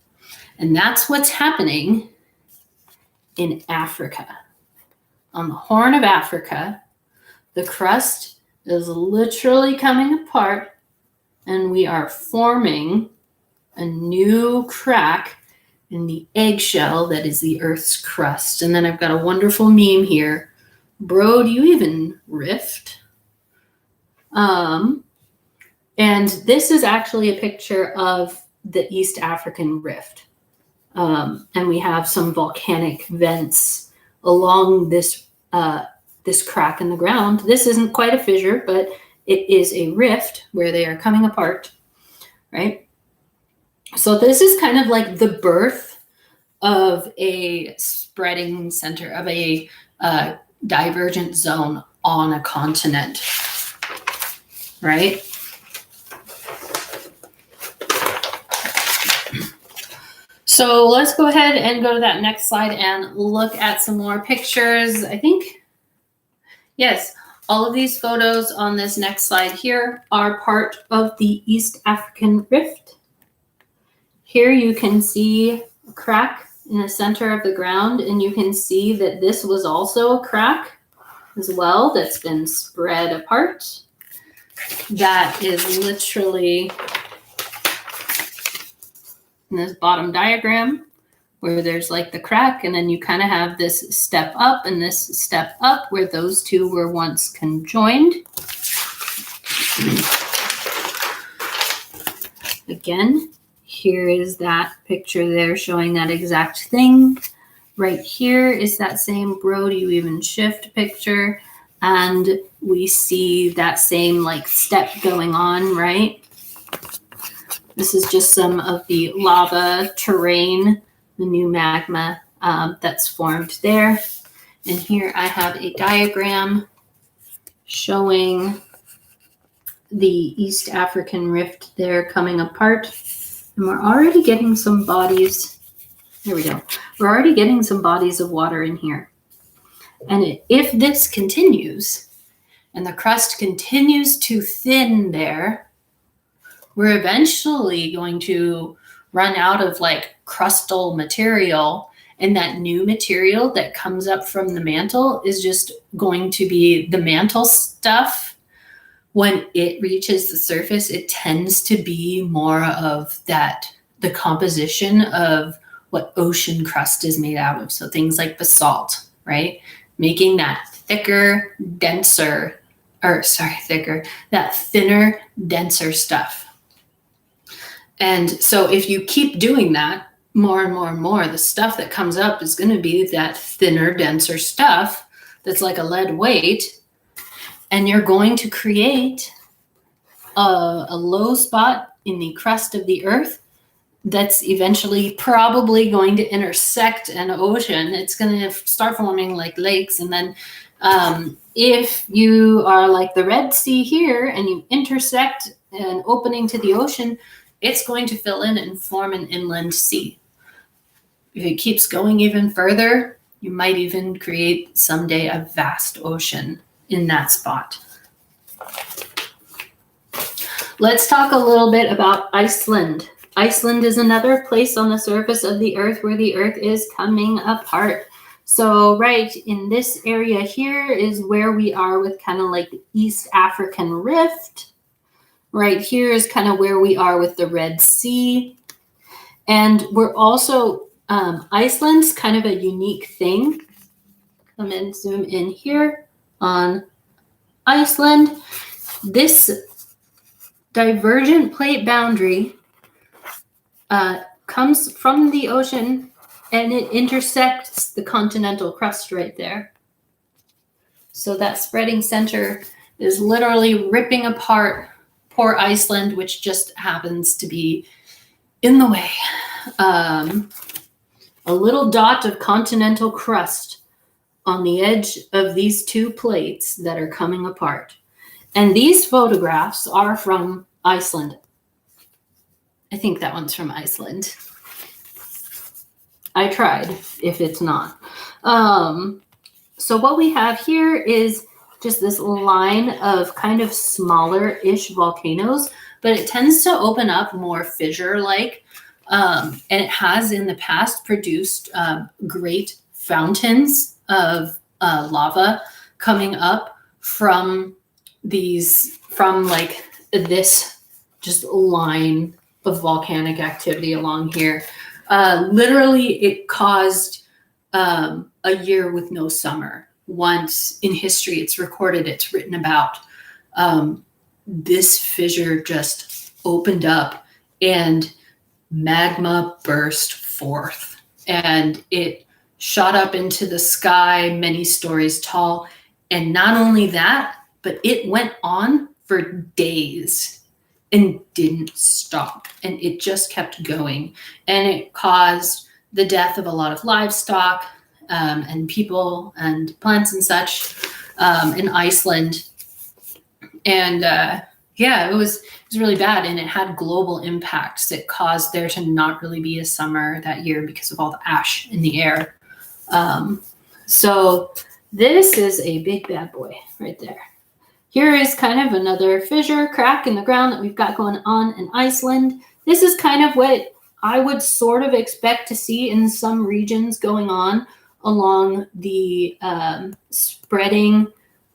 A: And that's what's happening in Africa. On the Horn of Africa, the crust is literally coming apart, and we are forming a new crack in the eggshell that is the Earth's crust. And then I've got a wonderful meme here bro, do you even rift? And this is actually a picture of the East African rift. And we have some volcanic vents along this this crack in the ground. This isn't quite a fissure, but it is a rift where they are coming apart, right? So this is kind of like the birth of a spreading center, of a divergent zone on a continent, right? So let's go ahead and go to that next slide and look at some more pictures. I think, yes, all of these photos on this next slide here are part of the East African Rift. Here you can see a crack in the center of the ground, and you can see that this was also a crack as well that's been spread apart. That is literally in this bottom diagram where there's like the crack, and then you kind of have this step up and this step up where those two were once conjoined. Again, here is that picture there showing that exact thing. Right here is that same bro, do you even shift picture, and we see that same like step going on, right? This is just some of the lava terrain, the new magma that's formed there. And here I have a diagram showing the East African Rift there coming apart. And we're already getting some bodies. There we go. We're already getting some bodies of water in here. And if this continues and the crust continues to thin there, we're eventually going to run out of like crustal material, and that new material that comes up from the mantle is just going to be the mantle stuff. When it reaches the surface, it tends to be more of that, the composition of what ocean crust is made out of. So things like basalt, right? Making that thicker, denser, that thinner, denser stuff. And so if you keep doing that more and more and more, the stuff that comes up is going to be that thinner, denser stuff that's like a lead weight. And you're going to create a low spot in the crust of the earth that's eventually probably going to intersect an ocean. It's going to start forming like lakes. And then if you are like the Red Sea here and you intersect an opening to the ocean, it's going to fill in and form an inland sea. If it keeps going even further, you might even create someday a vast ocean in that spot. Let's talk a little bit about Iceland. Iceland is another place on the surface of the earth where the earth is coming apart. So right in this area here is where we are with kind of like the East African Rift. Right here is kind of where we are with the Red Sea. And we're also, Iceland's kind of a unique thing. Come in, zoom in here on Iceland. This divergent plate boundary comes from the ocean, and it intersects the continental crust right there. So that spreading center is literally ripping apart poor Iceland, which just happens to be in the way. A little dot of continental crust on the edge of these two plates that are coming apart. And these photographs are from Iceland. I think that one's from Iceland. I tried, if it's not. So what we have here is just this line of kind of smaller-ish volcanoes, but it tends to open up more fissure-like, and it has in the past produced great fountains of lava coming up from like this just line of volcanic activity along here. Literally, it caused a year with no summer once in history it's recorded, it's written about, this fissure just opened up and magma burst forth, and it shot up into the sky many stories tall. And not only that, but it went on for days and didn't stop, and it just kept going, and it caused the death of a lot of livestock, and people and plants and such, in Iceland. And yeah, it was really bad, and it had global impacts. It caused there to not really be a summer that year because of all the ash in the air. So this is a big bad boy right there. Here is kind of another fissure crack in the ground that we've got going on in Iceland. This is kind of what I would sort of expect to see in some regions going on along the spreading,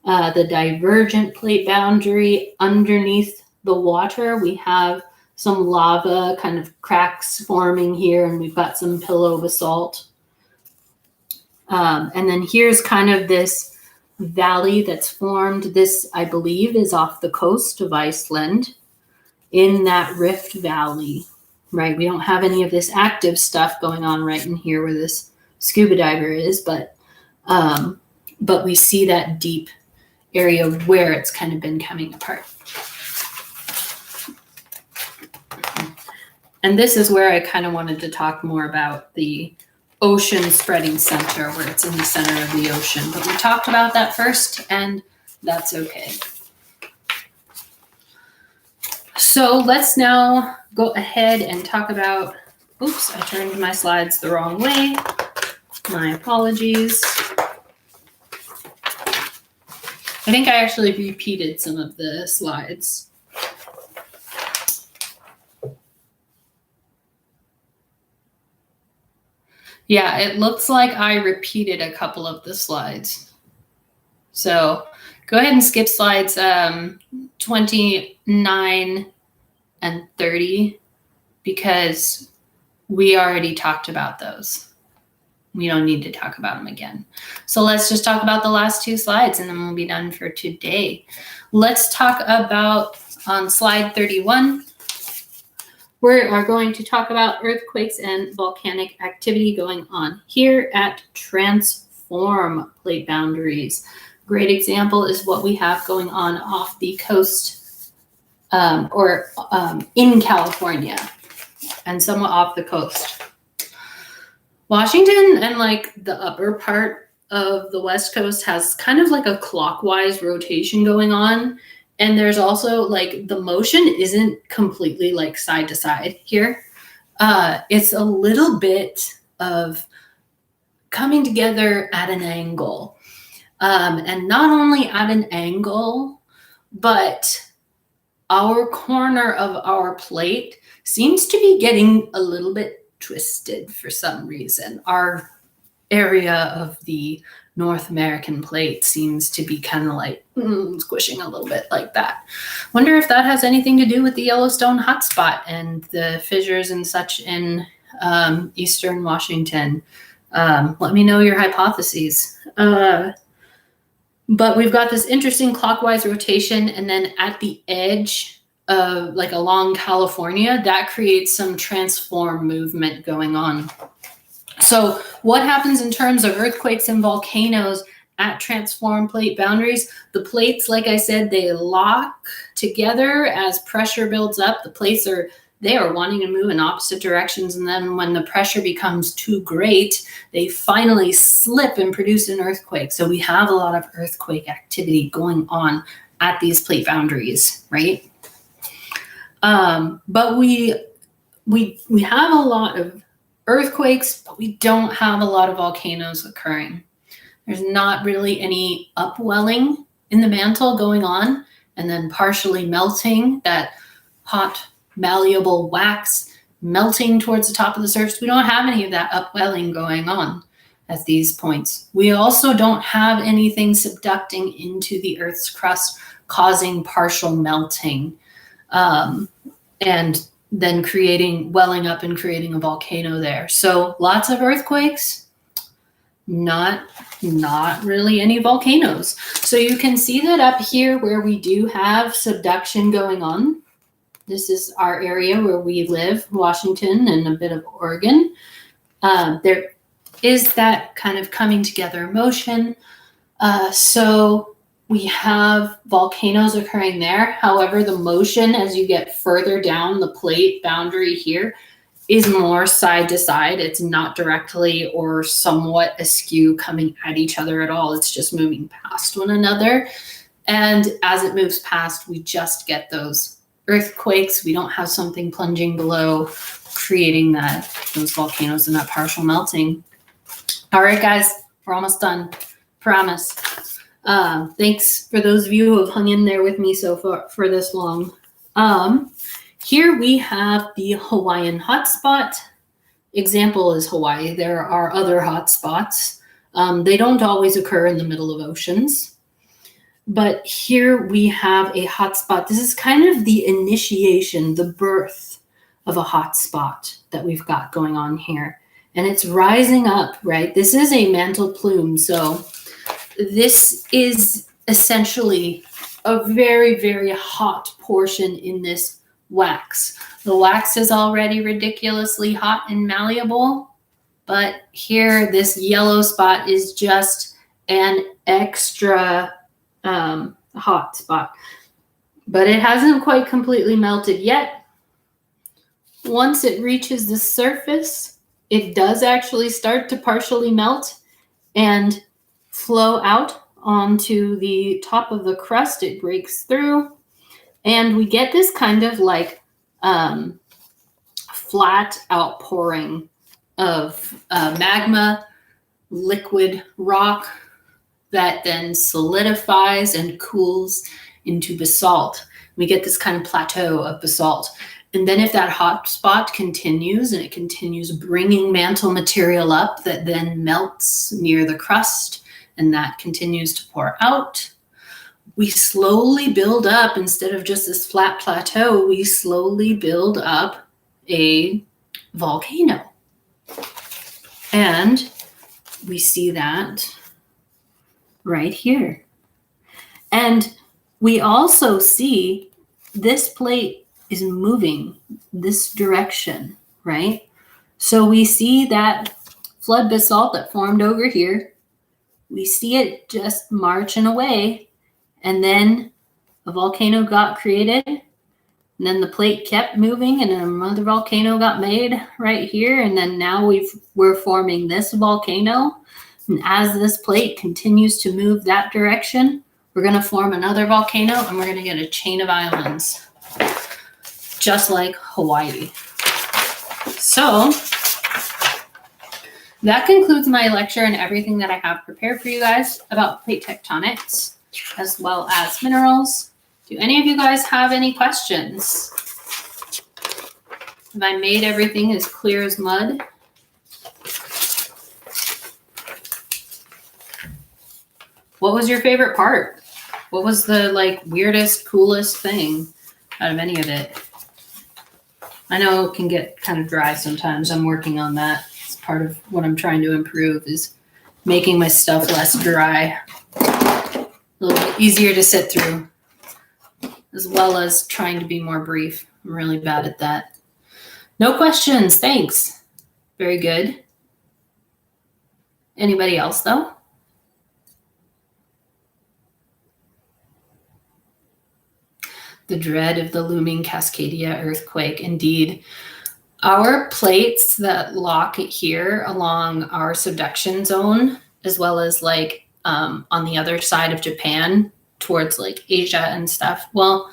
A: the divergent plate boundary underneath the water. We have some lava kind of cracks forming here, and we've got some pillow basalt. And then here's kind of this valley that's formed. This, I believe, is off the coast of Iceland in that Rift Valley, right? We don't have any of this active stuff going on right in here where this scuba diver is, but we see that deep area where it's kind of been coming apart. And this is where I kind of wanted to talk more about the ocean spreading center, where it's in the center of the ocean. But we talked about that first, and that's okay. So let's now go ahead and talk about, oops, I turned my slides the wrong way. My apologies. I think I actually repeated some of the slides. Yeah, it looks like I repeated a couple of the slides. So go ahead and skip slides 29 and 30 because we already talked about those. We don't need to talk about them again. So let's just talk about the last two slides and then we'll be done for today. Let's talk about on slide 31. We are going to talk about earthquakes and volcanic activity going on here at transform plate boundaries. Great example is what we have going on off the coast in California and somewhat off the coast. Washington and like the upper part of the West Coast has kind of like a clockwise rotation going on. And there's also like the motion isn't completely like side to side here. It's a little bit of coming together at an angle. And not only at an angle, but our corner of our plate seems to be getting a little bit twisted for some reason. Our area of the North American plate seems to be kind of like squishing a little bit like that. Wonder if that has anything to do with the Yellowstone hotspot and the fissures and such in eastern Washington. Let me know your hypotheses. But we've got this interesting clockwise rotation, and then at the edge of like along California, that creates some transform movement going on. So what happens in terms of earthquakes and volcanoes at transform plate boundaries? The plates, like I said, they lock together as pressure builds up. The plates are wanting to move in opposite directions. And then when the pressure becomes too great, they finally slip and produce an earthquake. So we have a lot of earthquake activity going on at these plate boundaries, right? But we have a lot of earthquakes, but we don't have a lot of volcanoes occurring. There's not really any upwelling in the mantle going on and then partially melting, that hot malleable wax melting towards the top of the surface. We don't have any of that upwelling going on at these points. We also don't have anything subducting into the Earth's crust causing partial melting and then welling up and creating a volcano there. So lots of earthquakes, not really any volcanoes. So you can see that up here where we do have subduction going on. This is our area where we live, Washington and a bit of Oregon. There is that kind of coming together motion. So we have volcanoes occurring there. However, the motion as you get further down the plate boundary here is more side to side. It's not directly or somewhat askew coming at each other at all. It's just moving past one another. And as it moves past, we just get those earthquakes. We don't have something plunging below, creating those volcanoes and that partial melting. All right, guys, we're almost done. Promise. Thanks for those of you who have hung in there with me so far for this long. Here we have the Hawaiian hotspot. Example is Hawaii. There are other hotspots. They don't always occur in the middle of oceans. But here we have a hotspot. This is kind of the initiation, the birth of a hotspot that we've got going on here. And it's rising up, right? This is a mantle plume. So this is essentially a very, very hot portion in this wax. The wax is already ridiculously hot and malleable, but here this yellow spot is just an extra hot spot. But it hasn't quite completely melted yet. Once it reaches the surface, it does actually start to partially melt and flow out onto the top of the crust. It breaks through. And we get this kind of like flat outpouring of magma, liquid rock that then solidifies and cools into basalt. We get this kind of plateau of basalt. And then if that hot spot continues and it continues bringing mantle material up that then melts near the crust and that continues to pour out, we slowly build up, instead of just this flat plateau, we slowly build up a volcano. And we see that right here. And we also see this plate is moving this direction, right? So we see that flood basalt that formed over here. We see it just marching away. And then a volcano got created, and then the plate kept moving, and another volcano got made right here. And then now we're forming this volcano. And as this plate continues to move that direction, we're going to form another volcano, and we're going to get a chain of islands, just like Hawaii. So that concludes my lecture and everything that I have prepared for you guys about plate tectonics, as well as minerals. Do any of you guys have any questions? Have I made everything as clear as mud? What was your favorite part? What was the weirdest, coolest thing out of any of it? I know it can get kind of dry sometimes. I'm working on that. It's part of what I'm trying to improve, is making my stuff less dry. A little bit easier to sit through, as well as trying to be more brief. I'm really bad at that. No questions, thanks. Very good. Anybody else though? The dread of the looming Cascadia earthquake. Indeed, our plates that lock here along our subduction zone, as well as on the other side of Japan towards Asia and stuff. Well,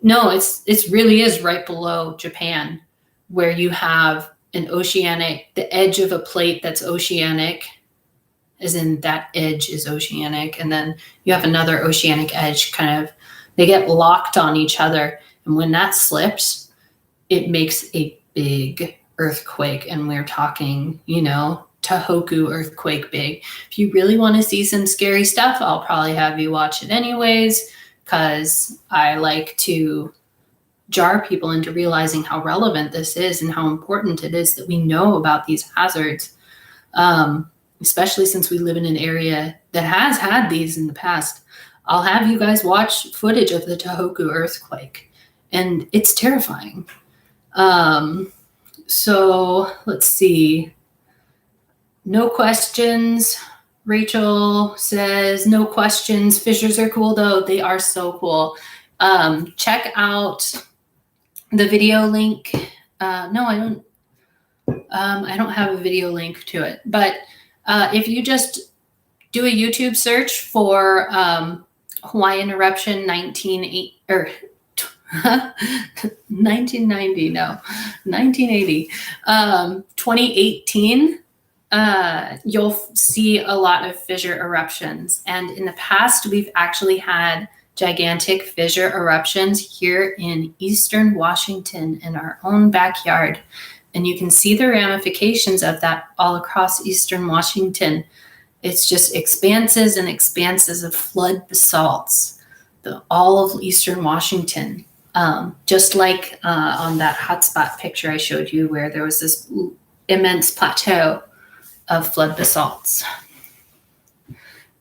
A: no, it really is right below Japan, where you have an oceanic, the edge of a plate that's oceanic, as in that edge is oceanic. And then you have another oceanic edge, they get locked on each other. And when that slips, it makes a big earthquake. And we're talking, Tohoku earthquake big. If you really want to see some scary stuff, I'll probably have you watch it anyways, because I like to jar people into realizing how relevant this is and how important it is that we know about these hazards. especially since we live in an area that has had these in the past, I'll have you guys watch footage of the Tohoku earthquake, and it's terrifying. So let's see. No questions. Rachel says, no questions. Fissures are cool though. They are so cool. Check out the video link. No, I don't have a video link to it, but if you just do a YouTube search for Hawaiian eruption 1990, no, 1980, 2018, you'll see a lot of fissure eruptions. And in the past, we've actually had gigantic fissure eruptions here in Eastern Washington in our own backyard. And you can see the ramifications of that all across Eastern Washington. It's just expanses and expanses of flood basalts, all of Eastern Washington. Just like on that hotspot picture I showed you where there was this immense plateau of flood basalts.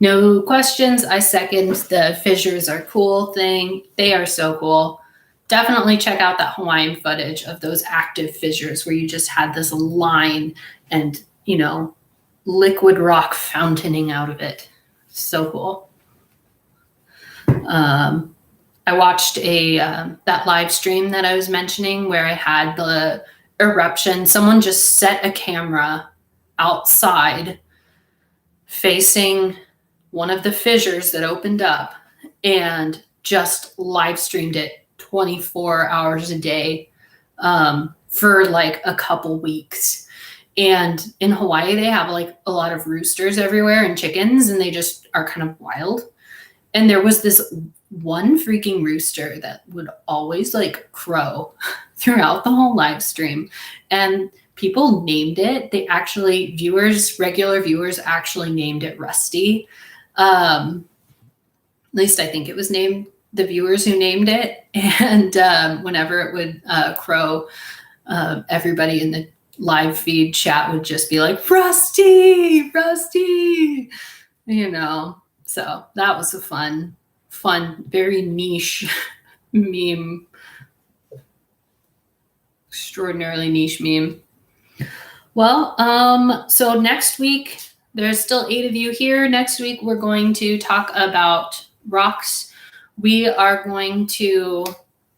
A: No questions. I second the fissures are cool thing. They are so cool. Definitely check out that Hawaiian footage of those active fissures where you just had this line and, you know, liquid rock fountaining out of it. So cool. I watched that live stream that I was mentioning where I had the eruption. Someone just set a camera outside facing one of the fissures that opened up and just live streamed it 24 hours a day for like a couple weeks. And in Hawaii, they have like a lot of roosters everywhere and chickens, and they just are kind of wild. And there was this one freaking rooster that would always like crow throughout the whole live stream. And people named it. They actually, regular viewers actually named it Rusty. At least I think it was named, the viewers who named it. And whenever it would crow, everybody in the live feed chat would just be like, Rusty, Rusty, you know. So that was a fun, very niche meme, extraordinarily niche meme. Well, so next week, there's still 8 of you here. Next week, we're going to talk about rocks. We are going to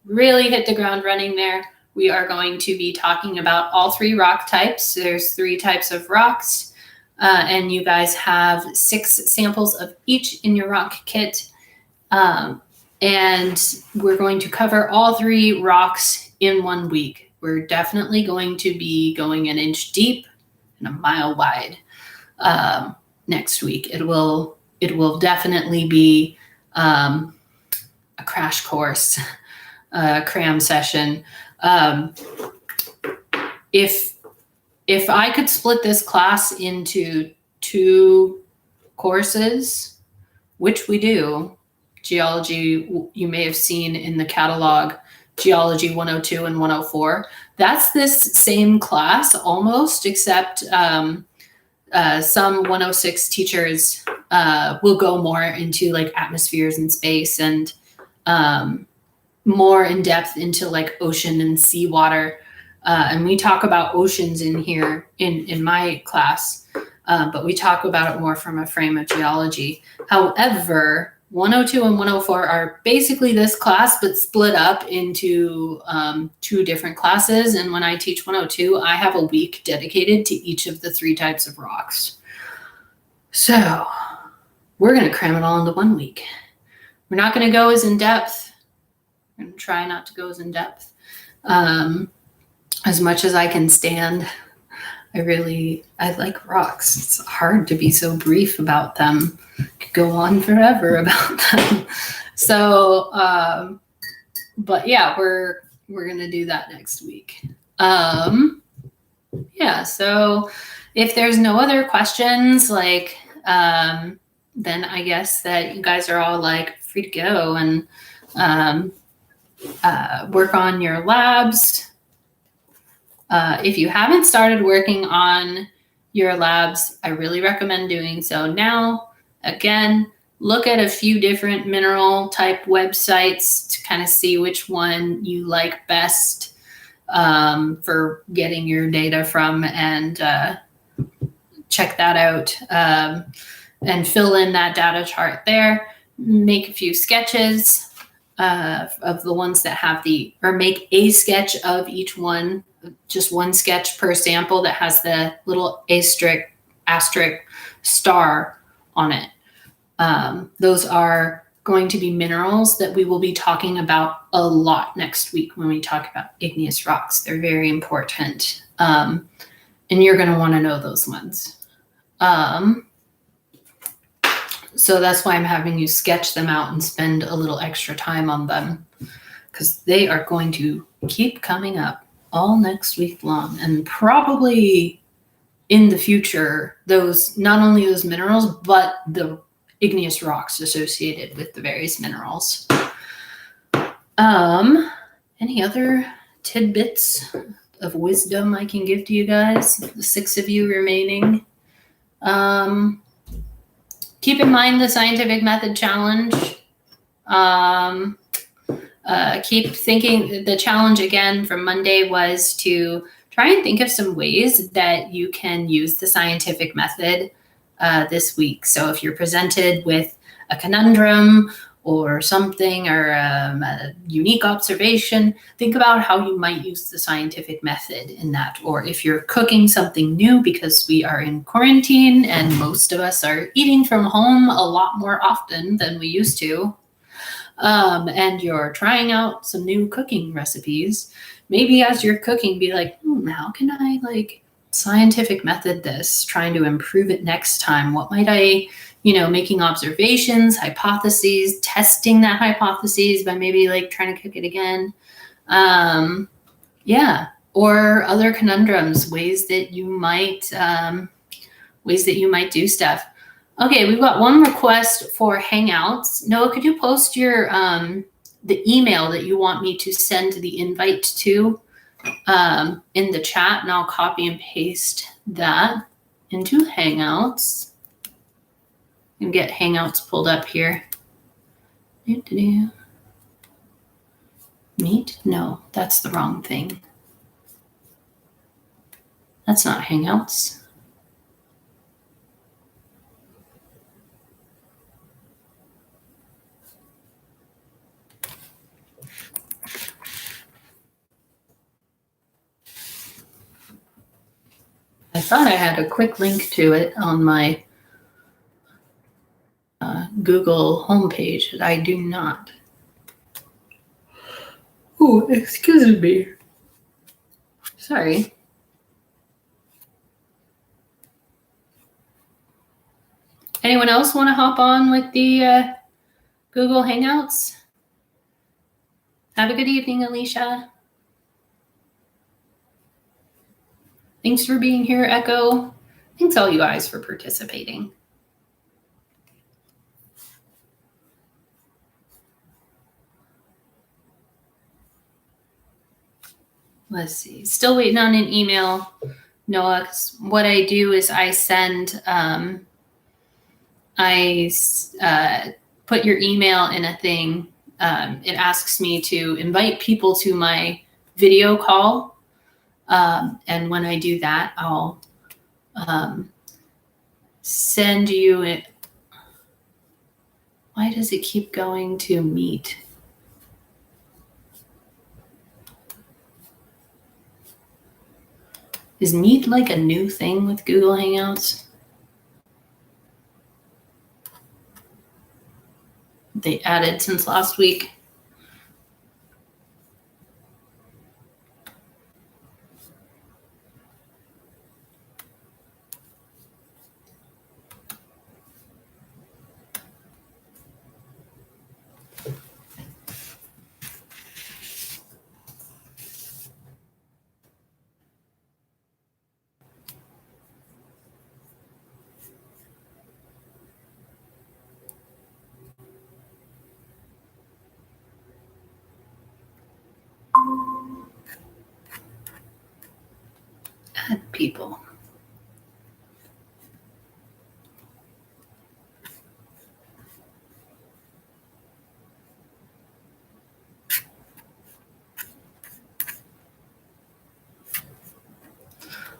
A: really hit the ground running there. We are going to be talking about all 3 rock types. There's 3 types of rocks, and you guys have 6 samples of each in your rock kit. And we're going to cover all 3 rocks in 1 week. We're definitely going to be going an inch deep and a mile wide next week. It will definitely be a crash course, a cram session. If I could split this class into 2 courses, which we do, geology, you may have seen in the catalog, Geology 102 and 104. That's this same class almost, except some 106 teachers will go more into like atmospheres and space and more in depth into like ocean and seawater. And we talk about oceans in here in my class, but we talk about it more from a frame of geology. However, 102 and 104 are basically this class, but split up into 2 different classes. And when I teach 102, I have a week dedicated to each of the 3 types of rocks. So we're going to cram it all into 1 week. We're not going to go as in depth. We're going to try not to go as in depth as much as I can stand. I like rocks. It's hard to be so brief about them. Could go on forever about them. So, but yeah, we're gonna do that next week. Yeah. So if there's no other questions, like, then I guess that you guys are all like free to go and work on your labs. If you haven't started working on your labs, I really recommend doing so now. Again, look at a few different mineral type websites to kind of see which one you like best for getting your data from, and check that out and fill in that data chart there. Make a few sketches of the ones that have or make a sketch of each one, just one sketch per sample that has the little asterisk star on it. Those are going to be minerals that we will be talking about a lot next week when we talk about igneous rocks. They're very important. And you're going to want to know those ones. So that's why I'm having you sketch them out and spend a little extra time on them, because they are going to keep coming up all next week long, and probably in the future, not only those minerals, but the igneous rocks associated with the various minerals. Any other tidbits of wisdom I can give to you guys, the 6 of you remaining? Keep in mind the scientific method challenge. Keep thinking. The challenge again from Monday was to try and think of some ways that you can use the scientific method this week. So if you're presented with a conundrum or something, or a unique observation, think about how you might use the scientific method in that. Or if you're cooking something new, because we are in quarantine and most of us are eating from home a lot more often than we used to, and you're trying out some new cooking recipes, maybe as you're cooking, be like, how can I scientific method this, trying to improve it next time? What might I, making observations, hypotheses, testing that hypotheses by maybe trying to cook it again. Or other conundrums, ways that you might do stuff. Okay, we've got one request for Hangouts. Noah, could you post your the email that you want me to send the invite to in the chat, and I'll copy and paste that into Hangouts and get Hangouts pulled up here. Meet? No, that's the wrong thing. That's not Hangouts. I thought I had a quick link to it on my Google homepage, but I do not. Oh, excuse me. Sorry. Anyone else want to hop on with the Google Hangouts? Have a good evening, Alicia. Thanks for being here, Echo. Thanks all you guys for participating. Let's see. Still waiting on an email, Noah. 'Cause what I do is I send, put your email in a thing. It asks me to invite people to my video call. And when I do that, I'll send you it. Why does it keep going to Meet? Is Meet a new thing with Google Hangouts? They added since last week. Add people.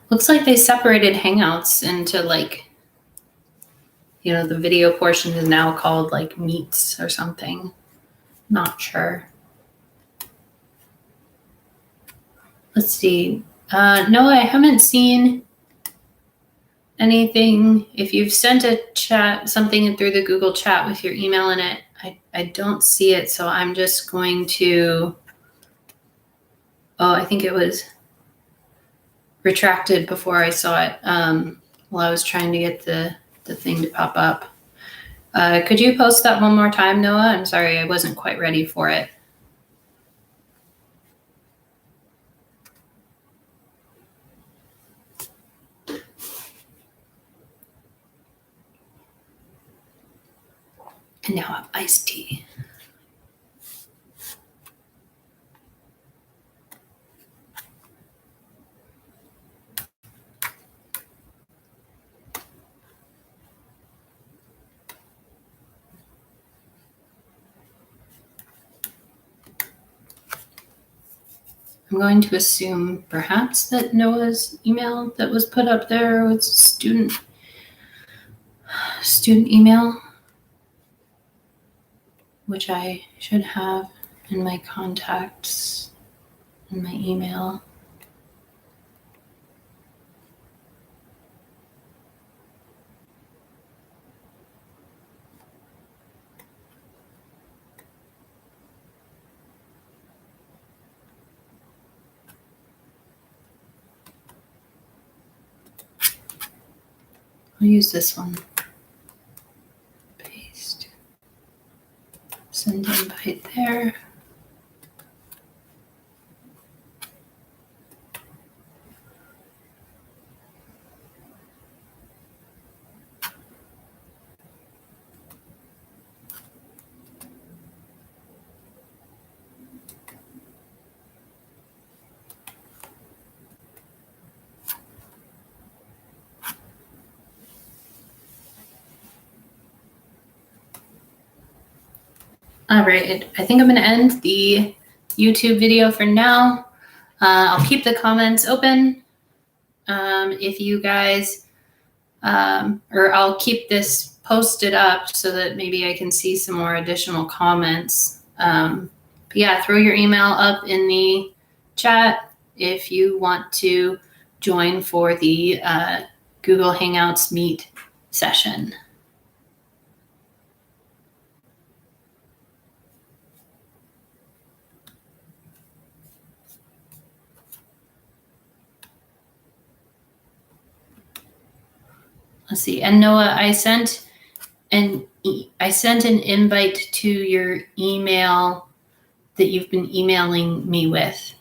A: Looks like they separated Hangouts into like, you know, the video portion is now called like Meets or something. Not sure. Let's see. No, I haven't seen anything. If you've sent a chat, something through the Google chat with your email in it, I don't see it. So I'm just going to, oh, I think it was retracted before I saw it while I was trying to get the thing to pop up. Could you post that one more time, Noah? I'm sorry, I wasn't quite ready for it. And now I have iced tea. I'm going to assume perhaps that Noah's email that was put up there was student email, which I should have in my contacts in my email. I'll use this one. Paste. Send invite there. All right, I think I'm going to end the YouTube video for now. I'll keep the comments open. If you guys, or I'll keep this posted up so that maybe I can see some more additional comments. But yeah, throw your email up in the chat if you want to join for the Google Hangouts Meet session. Let's see. And Noah, I sent an invite to your email that you've been emailing me with.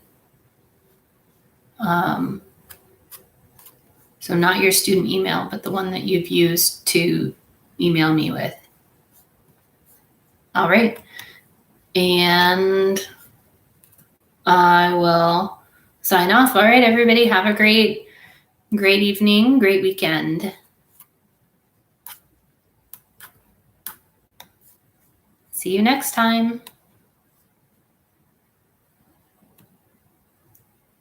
A: So not your student email, but the one that you've used to email me with. All right. And I will sign off. All right, everybody, have a great evening, great weekend. See you next time.